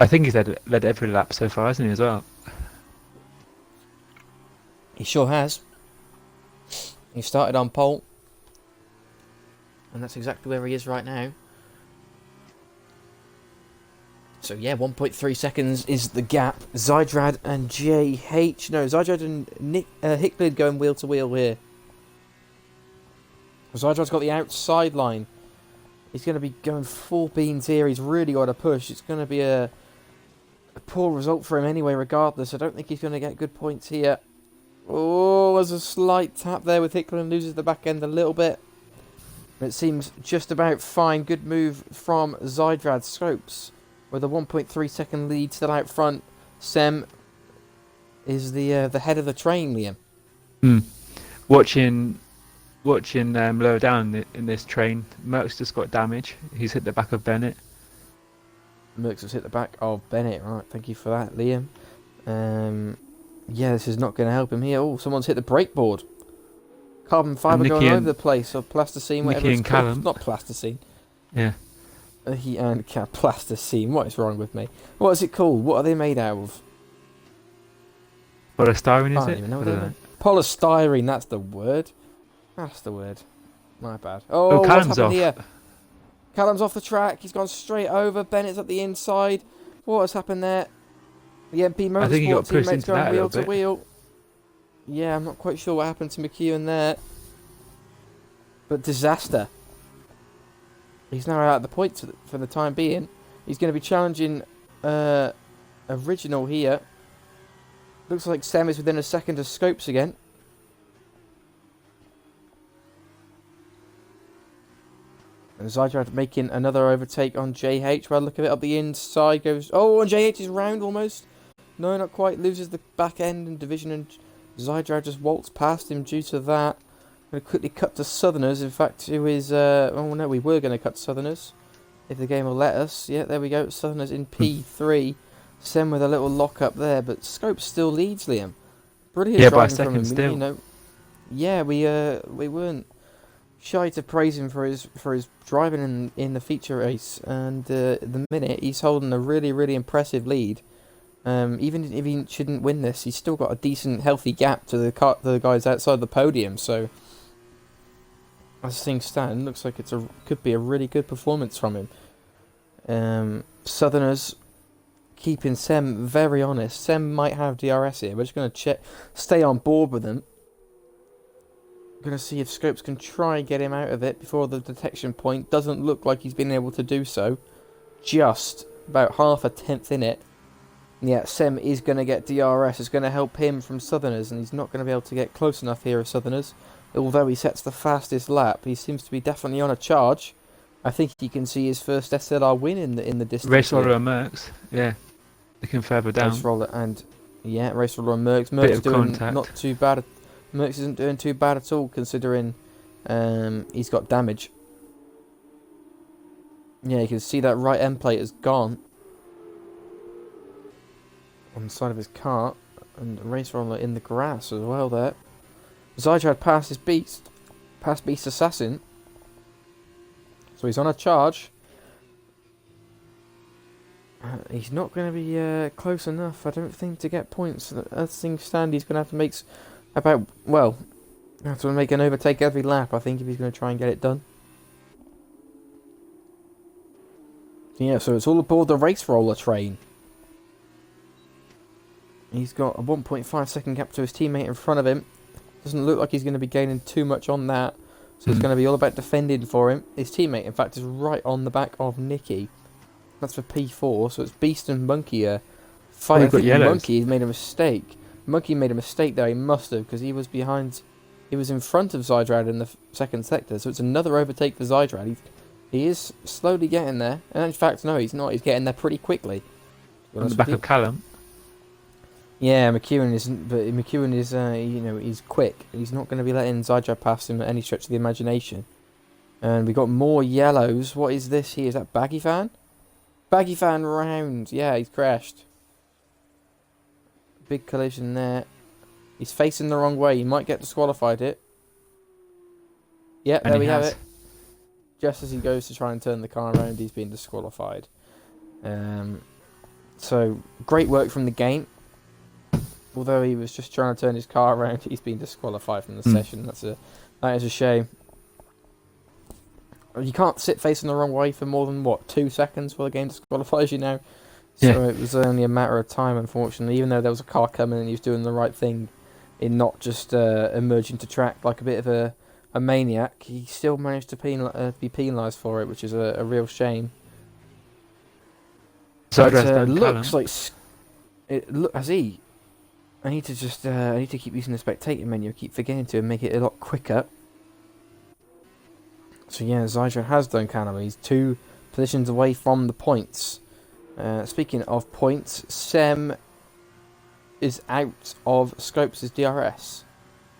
I think he's led every lap so far, hasn't he, as well? He sure has. He started on pole, and that's exactly where he is right now. So yeah, 1.3 seconds is the gap. Zydrad and JH. No, Zydrad and Hicklid going wheel to wheel here. Zydrad's got the outside line. He's going to be going full beans here. He's really got to push. It's going to be a poor result for him anyway, regardless. I don't think he's going to get good points here. Oh, there's a slight tap there with Hicklid, loses the back end a little bit. It seems just about fine. Good move from Zydrad. Scopes with a 1.3 second lead still out front. Sem is the head of the train, Liam. Watching lower down in this train, Merckx just got damage. He's hit the back of Bennett. Merckx has hit the back of Bennett. Right, thank you for that, Liam. Yeah, this is not going to help him here. Oh, someone's hit the brake board. Carbon fibre going over the place, or plasticine, whatever it's called. Not plasticine. Yeah. Plasticine. What is wrong with me? What is it called? What are they made out of? Polystyrene, is I don't it? even know what they're polystyrene, that's the word. That's the word. My bad. Oh, what's Callum's happened off. here? Callum's off the track. He's gone straight over. Bennett's at the inside. What has happened there? The MP Motorsport teammates going wheel to wheel. Yeah, I'm not quite sure what happened to McEwen there. But disaster. He's now out of the points for the time being. He's going to be challenging Original here. Looks like Sam is within a second of Scopes again. And Zydrad making another overtake on JH. Well, look at it up the inside. Goes. Oh, and JH is round almost. No, not quite. Loses the back end and division. And Zydrad just waltzed past him due to that. Going to quickly cut to Southerners. In fact, who is... oh, no, we were going to cut to Southerners. If the game will let us. Yeah, there we go. Southerners in P3. Sem with a little lock up there. But Scopes still leads, Liam. Brilliant driving from him. Still. You know, yeah, we weren't shy to praise him for his driving in the feature race. And the minute, he's holding a really, really impressive lead. Even if he shouldn't win this, he's still got a decent, healthy gap to the guys outside the podium. So, as things stand, looks like could be a really good performance from him. Southerners keeping Sem very honest. Sem might have DRS here. We're just going to stay on board with him. Going to see if Scopes can try and get him out of it before the detection point. Doesn't look like he's been able to do so. Just about half a tenth in it. Yeah, Sem is going to get DRS. It's going to help him from Southerners, and he's not going to be able to get close enough here of Southerners. although he sets the fastest lap, he seems to be definitely on a charge. I think he can see his first SLR win in the distance. Race here. Roller and Mercs, yeah, looking further down. Race Roller and Race Roller and Merckx. Bit Merckx of doing contact. not too bad. Merckx isn't doing too bad at all considering he's got damage. Yeah, you can see that right end plate is gone on the side of his car, and Race Roller in the grass as well there. Zydrad passed his Beast Assassin, so he's on a charge. He's not going to be close enough, I don't think, to get points. As things stand, he's going to have to make have to make an overtake every lap, I think, if he's going to try and get it done. Yeah, so it's all aboard the Race Roller train. He's got a 1.5 second gap to his teammate in front of him. Doesn't look like he's going to be gaining too much on that. So it's going to be all about defending for him. His teammate, in fact, is right on the back of Nicky. That's for P4, so it's Beast and Monkey fighting. I think Monkey made a mistake. Monkey made a mistake there, he must have, because he was in front of Zydrad in the second sector, so it's another overtake for Zydrad. He is slowly getting there, and in fact, no, he's not. He's getting there pretty quickly. On the back of Callum. Yeah, McEwen isn't, but McEwen is, he's quick. He's not going to be letting Zydrad pass him at any stretch of the imagination. And we got more yellows. What is this here? Is that Baggy Fan? Baggy Fan round. Yeah, he's crashed. Big collision there. He's facing the wrong way. He might get disqualified it. Yeah, there we have it. Just as he goes to try and turn the car around, he's been disqualified. So, great work from the game. Although he was just trying to turn his car around, he's been disqualified from the session. That is a shame. You can't sit facing the wrong way for more than, 2 seconds before the game disqualifies you now? So it was only a matter of time, unfortunately, even though there was a car coming and he was doing the right thing in not just emerging to track like a bit of a maniac. He still managed to be penalised for it, which is a real shame. So it looks like... I need to keep using the spectator menu. I keep forgetting to make it a lot quicker. So yeah, Zydrad has done Canada. He's 2 positions away from the points. Speaking of points, Sem is out of Scopes' DRS.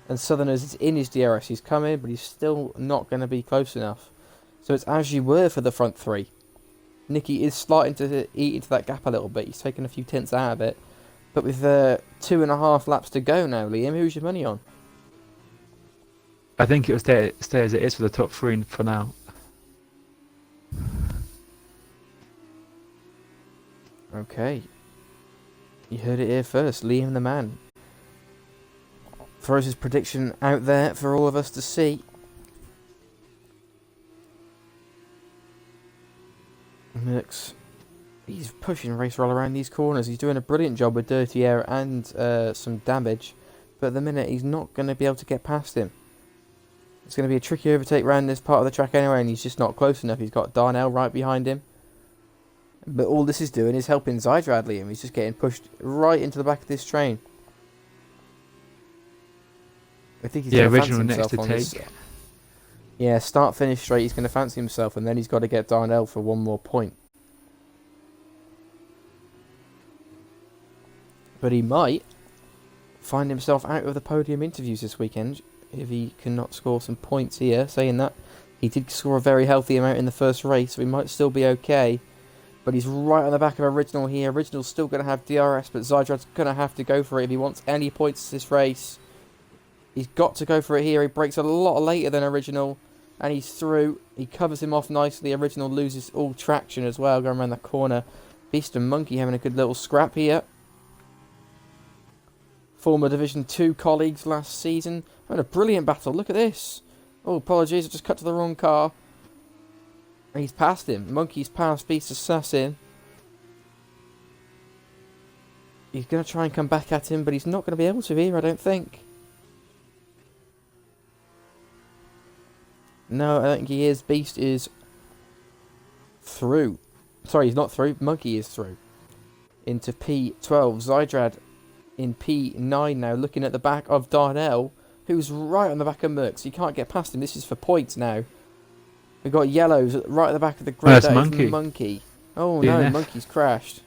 And Southerners is in his DRS. He's come in, but he's still not going to be close enough. So it's as you were for the front 3. Nicky is starting to eat into that gap a little bit. He's taken a few tenths out of it. But with 2.5 laps to go now, Liam, who's your money on? I think it will stay as it is for the top 3 for now. Okay. You heard it here first. Liam the man throws his prediction out there for all of us to see. Merckx, he's pushing Race Roll around these corners. He's doing a brilliant job with dirty air and some damage. But at the minute, he's not going to be able to get past him. It's going to be a tricky overtake around this part of the track anyway, and he's just not close enough. He's got Darnell right behind him. But all this is doing is helping Zydrad, Liam. He's just getting pushed right into the back of this train. I think he's going to fancy himself on this. Yeah, start finish straight. He's going to fancy himself, and then he's got to get Darnell for one more point. But he might find himself out of the podium interviews this weekend if he cannot score some points here. Saying that, he did score a very healthy amount in the first race, so he might still be okay. But he's right on the back of Original here. Original's still going to have DRS, but Zydrad's going to have to go for it if he wants any points this race. He's got to go for it here. He breaks a lot later than Original, and he's through. He covers him off nicely. Original loses all traction as well, going around the corner. Beast and Monkey having a good little scrap here. Former Division 2 colleagues last season. Having a brilliant battle. Look at this. Oh, apologies. I just cut to the wrong car. He's passed him. Monkey's passed Beast Assassin. He's going to try and come back at him, but he's not going to be able to here, I don't think. No, I don't think he is. Beast is through. Sorry, he's not through. Monkey is through. Into P12. Zydrad in P9 now, looking at the back of Darnell. who's right on the back of Merckx. You can't get past him. This is for points now. We've got yellows right at the back of the grid. that's That is Monkey. Monkey. Oh no, DNF. Monkey's crashed.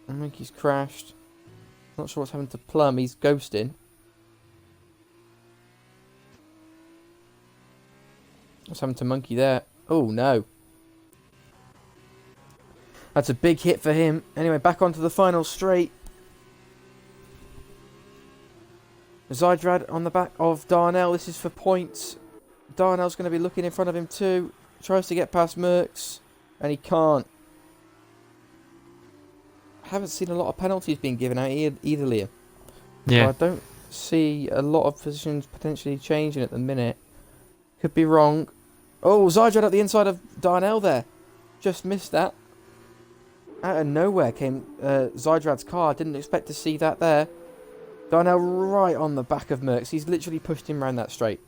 Monkey's crashed. Not sure what's happened to Plum. He's ghosting. What's happened to Monkey there? Oh no. That's a big hit for him. Anyway, back onto the final straight. Zydrad on the back of Darnell. This is for points. Darnell's going to be looking in front of him too. Tries to get past Merckx, and he can't. I haven't seen a lot of penalties being given out either, Liam. Yeah. So I don't see a lot of positions potentially changing at the minute. Could be wrong. Oh, Zydrad at the inside of Darnell there. Just missed that. Out of nowhere came Zydrad's car. Didn't expect to see that there. Darnell right on the back of Merckx. He's literally pushed him around that straight.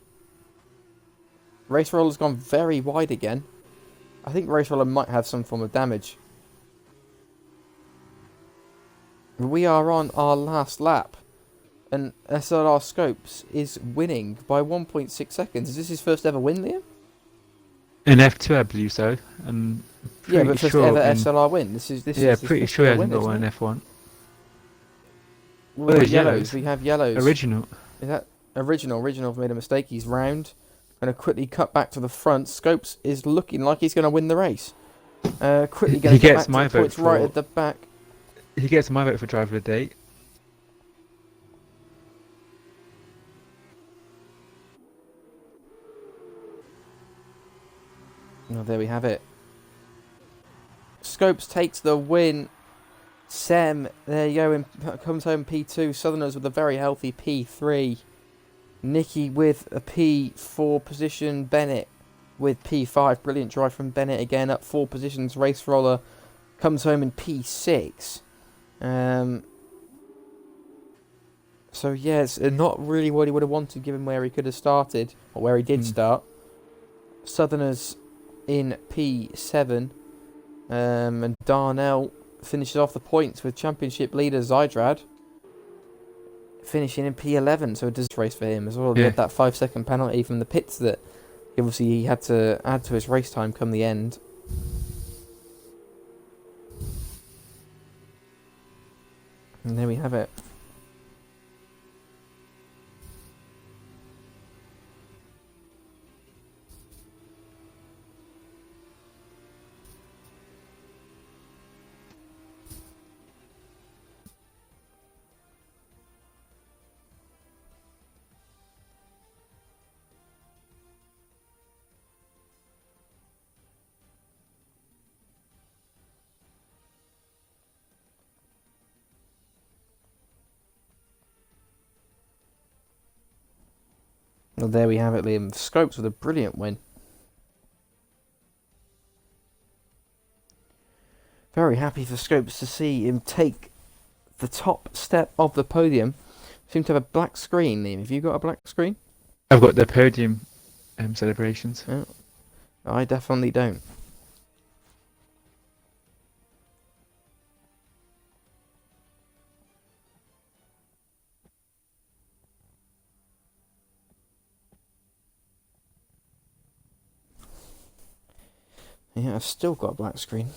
Race Roller's gone very wide again. I think Race Roller might have some form of damage. We are on our last lap. And SLR Scopes is winning by 1.6 seconds. Is this his first ever win, Liam? In F2, I believe so. And Yeah, but first sure ever in, SLR win. This is pretty his sure he first hasn't win, got one isn't in it? F1. Well, we have yellows. We have yellows. Original. Is that original? Original's made a mistake. He's round. Going to quickly cut back to the front. Scopes is looking like he's going to win the race. Quickly going to get back to the points right at the back. He gets my vote for driver of the day. Oh, there we have it. Scopes takes the win. Sem, there you go, comes home P2. Southerners with a very healthy P3. Nicky with a P4 position. Bennett with P5. Brilliant drive from Bennett again, up 4 positions. Race Roller comes home in P6. So yeah, it's not really what he would have wanted given where he could have started, or where he did start. Southerners in P7. And Darnell finishes off the points with championship leader Zydrad finishing in P11, so a disaster race for him as well. He had that 5-second penalty from the pits that obviously he had to add to his race time come the end. And there we have it. Well, there we have it, Liam. Scopes with a brilliant win. Very happy for Scopes to see him take the top step of the podium. Seem to have a black screen, Liam. Have you got a black screen? I've got the podium celebrations. Oh, I definitely don't. Yeah, I've still got a black screen.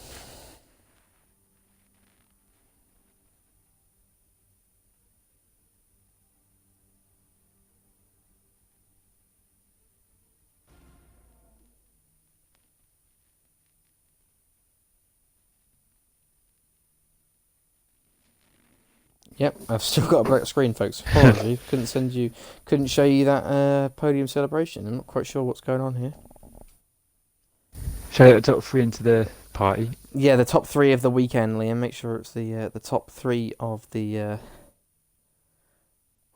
Yep, I've still got a black screen, folks. Apologies, couldn't show you that podium celebration. I'm not quite sure what's going on here. Shall I get the top 3 into the party? Yeah, the top 3 of the weekend, Liam. Make sure it's the top 3 of the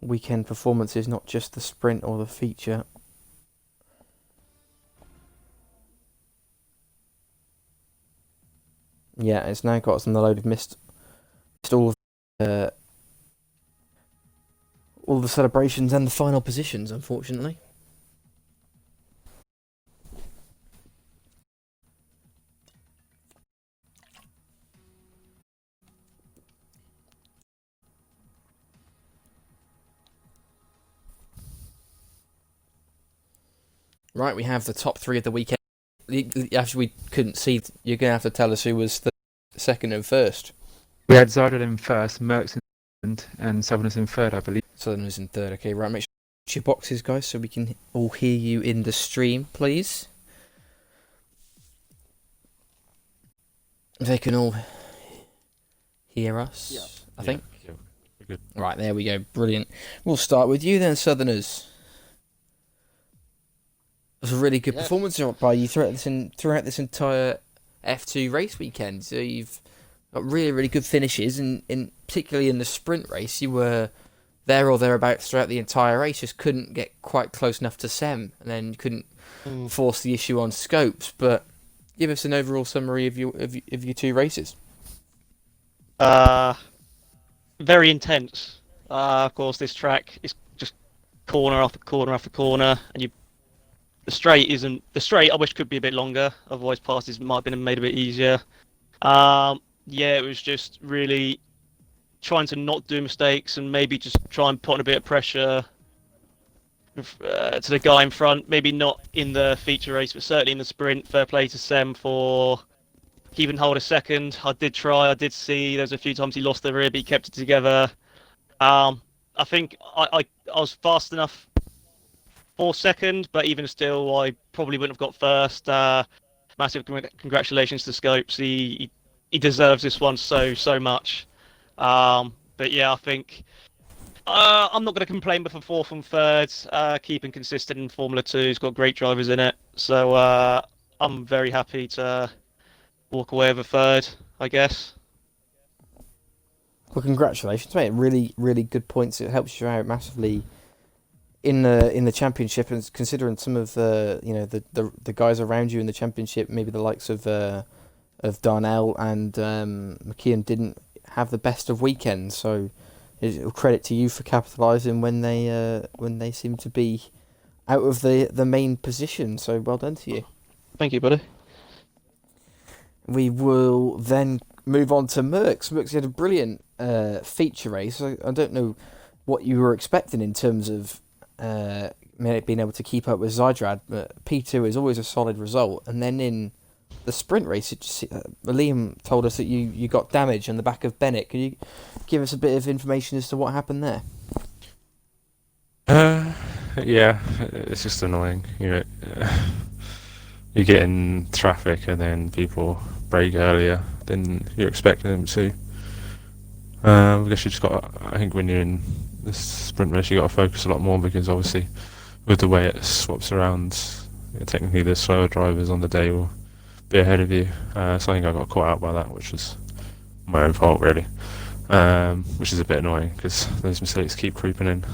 weekend performances, not just the sprint or the feature. Yeah, it's now got us on the load of missed all the celebrations and the final positions, unfortunately. Right, we have the top three of the weekend. Actually, we couldn't see. You're going to have to tell us who was the second and first. We had Zarded in first, Merckx in second, and Southerners in third, I believe. Southern was in third. Okay, right, make sure you your boxes, guys, so we can all hear you in the stream, please. They can all hear us, I think. Yeah, we're good. Right, there we go. Brilliant. We'll start with you then, Southerners. It was a really good performance by you throughout this entire F2 race weekend. So you've got really, really good finishes, and particularly in the sprint race, you were there or thereabouts throughout the entire race. Just couldn't get quite close enough to Sem, and then couldn't force the issue on Scopes. But give us an overall summary of your two races. Very intense. Of course, this track is just corner after corner after corner, and the straight isn't the straight. I wish could be a bit longer. Otherwise, passes might have been made a bit easier. It was just really trying to not do mistakes and maybe just try and put on a bit of pressure to the guy in front. Maybe not in the feature race, but certainly in the sprint. Fair play to Sem for keeping hold a second. I did try. I did see. There's a few times he lost the rear, but he kept it together. I think I was fast enough for second, but even still, I probably wouldn't have got first. Massive congratulations to Scopes. He deserves this one so much. But yeah, I think I'm not going to complain with a fourth and third. Keeping consistent in Formula 2. He's got great drivers in it, so I'm very happy to walk away with a third, I guess. Well, congratulations, mate. Really, really good points. It helps you out massively in the championship, and considering some of the guys around you in the championship, maybe the likes of Darnell and McKeon didn't have the best of weekends. So, credit to you for capitalising when they seem to be out of the main position. So, well done to you. Thank you, buddy. We will then move on to Merckx. Merckx had a brilliant feature race. I don't know what you were expecting in terms of being able to keep up with Zydrad, but P2 is always a solid result. And then in the sprint race, Liam told us that you got damage on the back of Bennett. Could you give us a bit of information as to what happened there? Yeah, it's just annoying. You get in traffic and then people brake earlier than you're expecting them to. I guess you just I think when you're in this sprint race, you got to focus a lot more, because obviously with the way it swaps around, technically the slower drivers on the day will be ahead of you. So I think I got caught out by that, which was my own fault really, which is a bit annoying because those mistakes keep creeping in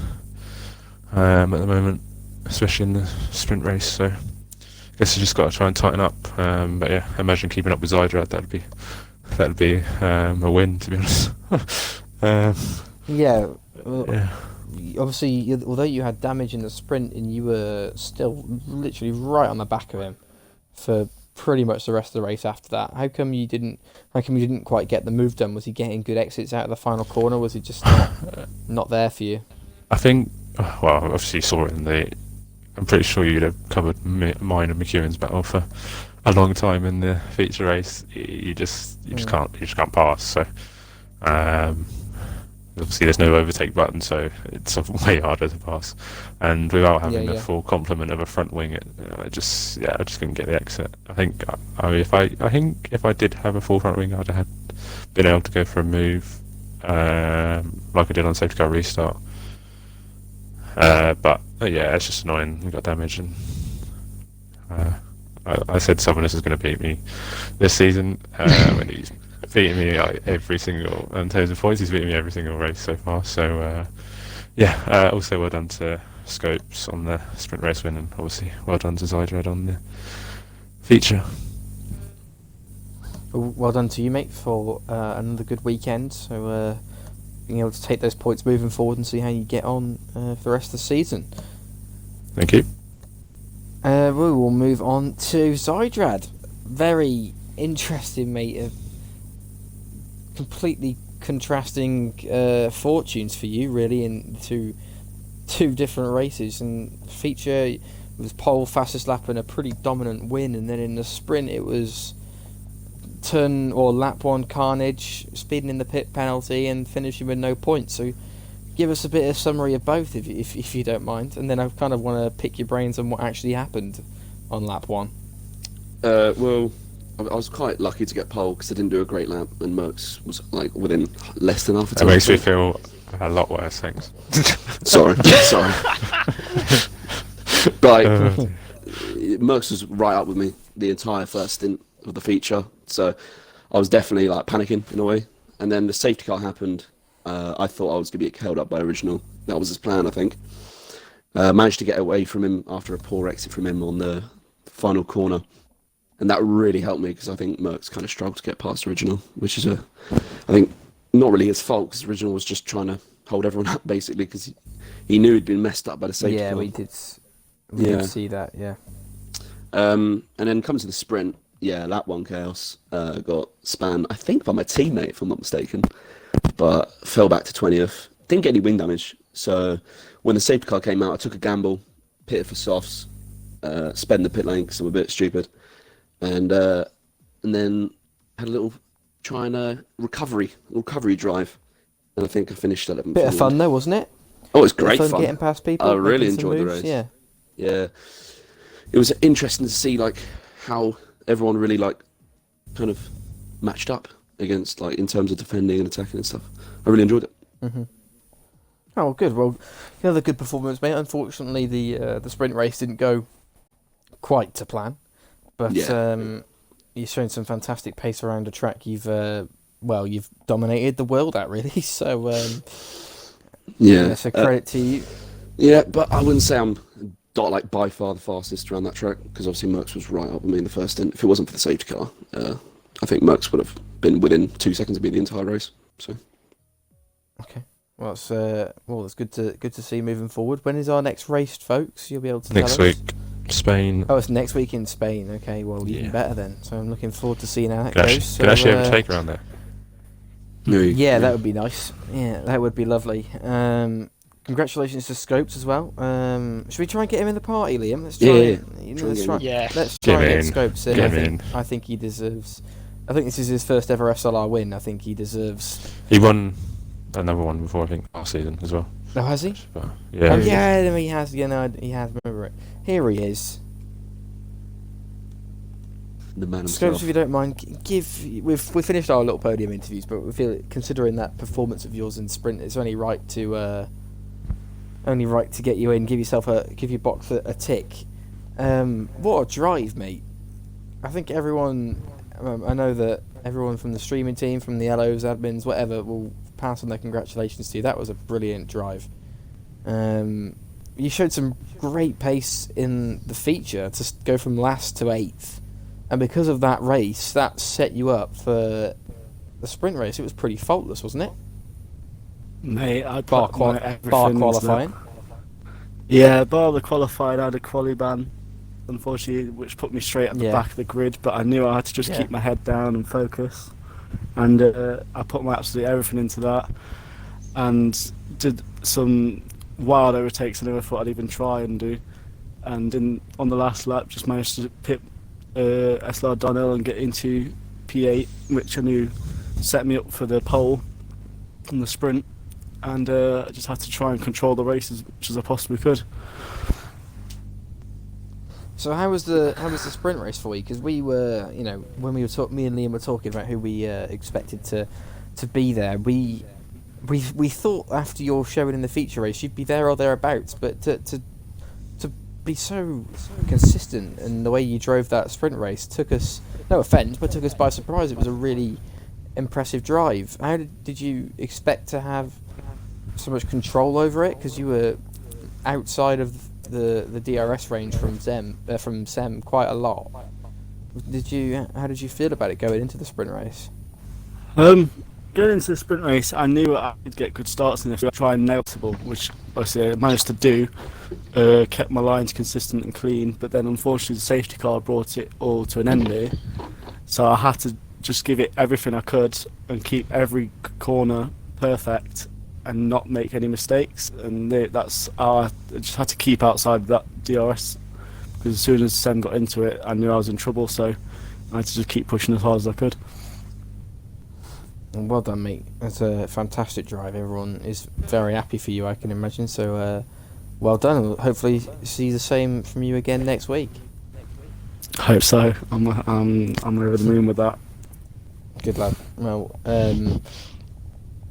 at the moment, especially in the sprint race. So I guess you just got to try and tighten up. But yeah, imagine keeping up with Zydrad. That'd be a win, to be honest. Yeah. Well, yeah. Obviously, although you had damage in the sprint, and you were still literally right on the back of him for pretty much the rest of the race after that. How come you didn't quite get the move done? Was he getting good exits out of the final corner? Was he just not there for you? I think. Well, obviously you saw it in the. I'm pretty sure you'd have covered mine and McEwen's battle for a long time in the feature race. You just can't pass. So. Obviously there's no overtake button, so it's way harder to pass, and without having the full complement of a front wing, I just couldn't get the exit. I think if I did have a full front wing, I'd have been able to go for a move like I did on safety car restart. But yeah, it's just annoying. We got damage, and I said Southerners is going to beat me this season when he's beating me every single, in terms of points, he's beating me every single race so far. So also well done to Scopes on the sprint race win, and obviously well done to Zydrad on the feature. Well done to you, mate, for another good weekend. So being able to take those points moving forward and see how you get on for the rest of the season. Thank you. We will move on to Zydrad. Very interesting, mate. Completely contrasting fortunes for you, really, in two different races. And feature, It was pole, fastest lap, and a pretty dominant win. And then in the sprint, it was turn or lap 1 carnage, speeding in the pit penalty, and finishing with no points. So give us a bit of summary of both, if you don't mind. And then I kind of want to pick your brains on what actually happened on lap 1. Well, I was quite lucky to get pole because I didn't do a great lap, and Merckx was like within less than half a It time. makes me feel a lot worse, thanks. Sorry. Right, Merckx was right up with me the entire first stint of the feature, so I was definitely like panicking in a way. And then the safety car happened. I thought I was going to get held up by Original. That was his plan, I think. Managed to get away from him after a poor exit from him on the final corner. And that really helped me because I think Merckx kind of struggled to get past Original, which is I think, not really his fault because Original was just trying to hold everyone up basically because he knew he'd been messed up by the safety car. We did see that, yeah. And then comes to the sprint. Yeah, lap 1 chaos. Got spanned, I think, by my teammate, if I'm not mistaken, but fell back to 20th. Didn't get any wing damage. So when the safety car came out, I took a gamble, pitted for softs, sped the pit lane because I'm a bit stupid. And then had a little recovery drive, and I think I finished 11th. Bit of fun though, wasn't it? Oh, it's great fun. Getting past people. I really making some enjoyed the moves, race. Yeah. It was interesting to see like how everyone really like kind of matched up against like in terms of defending and attacking and stuff. I really enjoyed it. Mm-hmm. Oh, good. Well, another good performance, mate. Unfortunately, the sprint race didn't go quite to plan. But you've shown some fantastic pace around the track. You've dominated the world at really. So so credit to you. Yeah, but I wouldn't say I'm like by far the fastest around that track because obviously Merckx was right up with me in the first stint. If it wasn't for the safety car, I think Merckx would have been within 2 seconds of me the entire race. So. Okay. Well, it's good to see moving forward. When is our next race, folks? You'll be able to Next tell us. week, Spain. Oh, it's next week in Spain. Okay, well, even better then. So I'm looking forward to seeing how that Could goes. actually overtake around there. Yeah, that would be nice. Yeah, that would be lovely. Congratulations to Scopes as well. Should we try and get him in the party, Liam? Let's try. Let's try and get Scopes in. I think he deserves. I think this is his first ever SLR win. I think he deserves. He won another one before, I think, last season as well. Oh, has he? But, yeah. Oh, yeah, he has. Yeah, no, he has. Remember it. Here he is. The man himself. Scopes, if you don't mind, we've finished our little podium interviews, but we feel considering that performance of yours in sprint, it's only right to get you in, give your box a tick. What a drive, mate! I think everyone, I know that everyone from the streaming team, from the LOs, admins, whatever, will pass on their congratulations to you. That was a brilliant drive. You showed some great pace in the feature to go from last to 8th. And because of that race, that set you up for the sprint race. It was pretty faultless, wasn't it? Mate, I Bar put my everything into that. qualifying. Yeah, bar the qualifying, I had a quali ban, unfortunately, which put me straight at the back of the grid. But I knew I had to just keep my head down and focus. And I put my absolute everything into that, and did some wild overtakes I never thought I'd even try and do. And on the last lap, just managed to pit SLR downhill and get into P8, which I knew set me up for the pole on the sprint. And I just had to try and control the race as much as I possibly could. So how was the sprint race for you? Because we were, when me and Liam were talking about who we expected to be there, we thought after your showing in the feature race you'd be there or thereabouts, but to be so consistent in the way you drove that sprint race took us, no offence, but took us by surprise. It was a really impressive drive. How did you expect to have so much control over it? Because you were outside of the DRS range from Sem quite a lot. How did you feel about it going into the sprint race? Going into the sprint race, I knew I could get good starts in this. I try and nail it, which obviously I managed to do. Kept my lines consistent and clean, but then unfortunately the safety car brought it all to an end there. So I had to just give it everything I could and keep every corner perfect and not make any mistakes. And that's how I just had to keep outside that DRS because as soon as Sam got into it, I knew I was in trouble, so I had to just keep pushing as hard as I could. Well done, mate. That's a fantastic drive. Everyone is very happy for you, I can imagine. So, well done. Hopefully, see the same from you again next week. Hope so. I'm over the moon with that. Good lad. Well,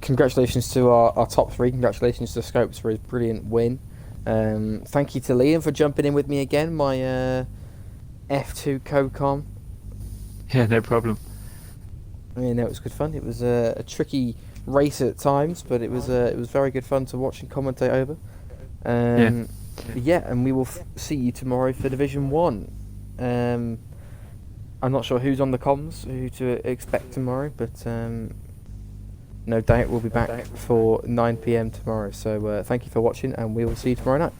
congratulations to our top three. Congratulations to Scopes for his brilliant win. Thank you to Liam for jumping in with me again, my F2 co-com. Yeah, no problem. Yeah, no, it was good fun. It was a tricky race at times, but it was very good fun to watch and commentate over. Yeah, and we will see you tomorrow for Division 1. I'm not sure who's on the comms, who to expect tomorrow, but no doubt we'll be back for 9 PM tomorrow. So thank you for watching, and we will see you tomorrow night.